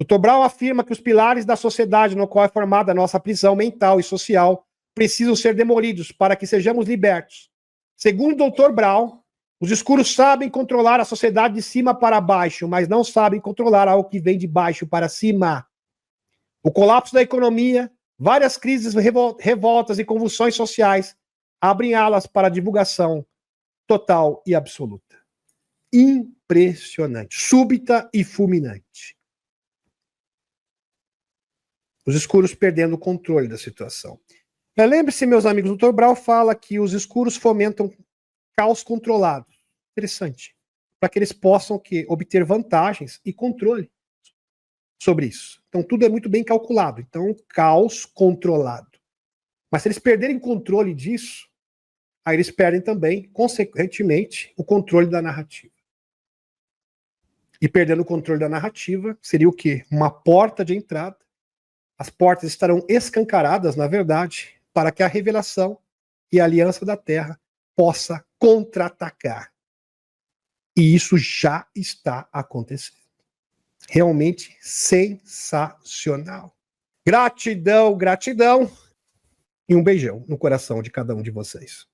Dr. Brown afirma que os pilares da sociedade no qual é formada a nossa prisão mental e social precisam ser demolidos para que sejamos libertos. Segundo Dr. Brown, os escuros sabem controlar a sociedade de cima para baixo, mas não sabem controlar algo que vem de baixo para cima. O colapso da economia, várias crises, revoltas e convulsões sociais abrem alas para a divulgação total e absoluta. Impressionante, súbita e fulminante. Os escuros perdendo o controle da situação. Lembre-se, meus amigos, o Dr. Brown fala que os escuros fomentam caos controlado. Interessante. Para que eles possam obter vantagens e controle sobre isso. Então, tudo é muito bem calculado. Então, caos controlado. Mas se eles perderem controle disso, aí eles perdem também, consequentemente, o controle da narrativa. E perdendo o controle da narrativa, seria o quê? Uma porta de entrada. As portas estarão escancaradas, na verdade, para que a revelação e a aliança da Terra possa contra-atacar. E isso já está acontecendo. Realmente sensacional. Gratidão, gratidão. E um beijão no coração de cada um de vocês.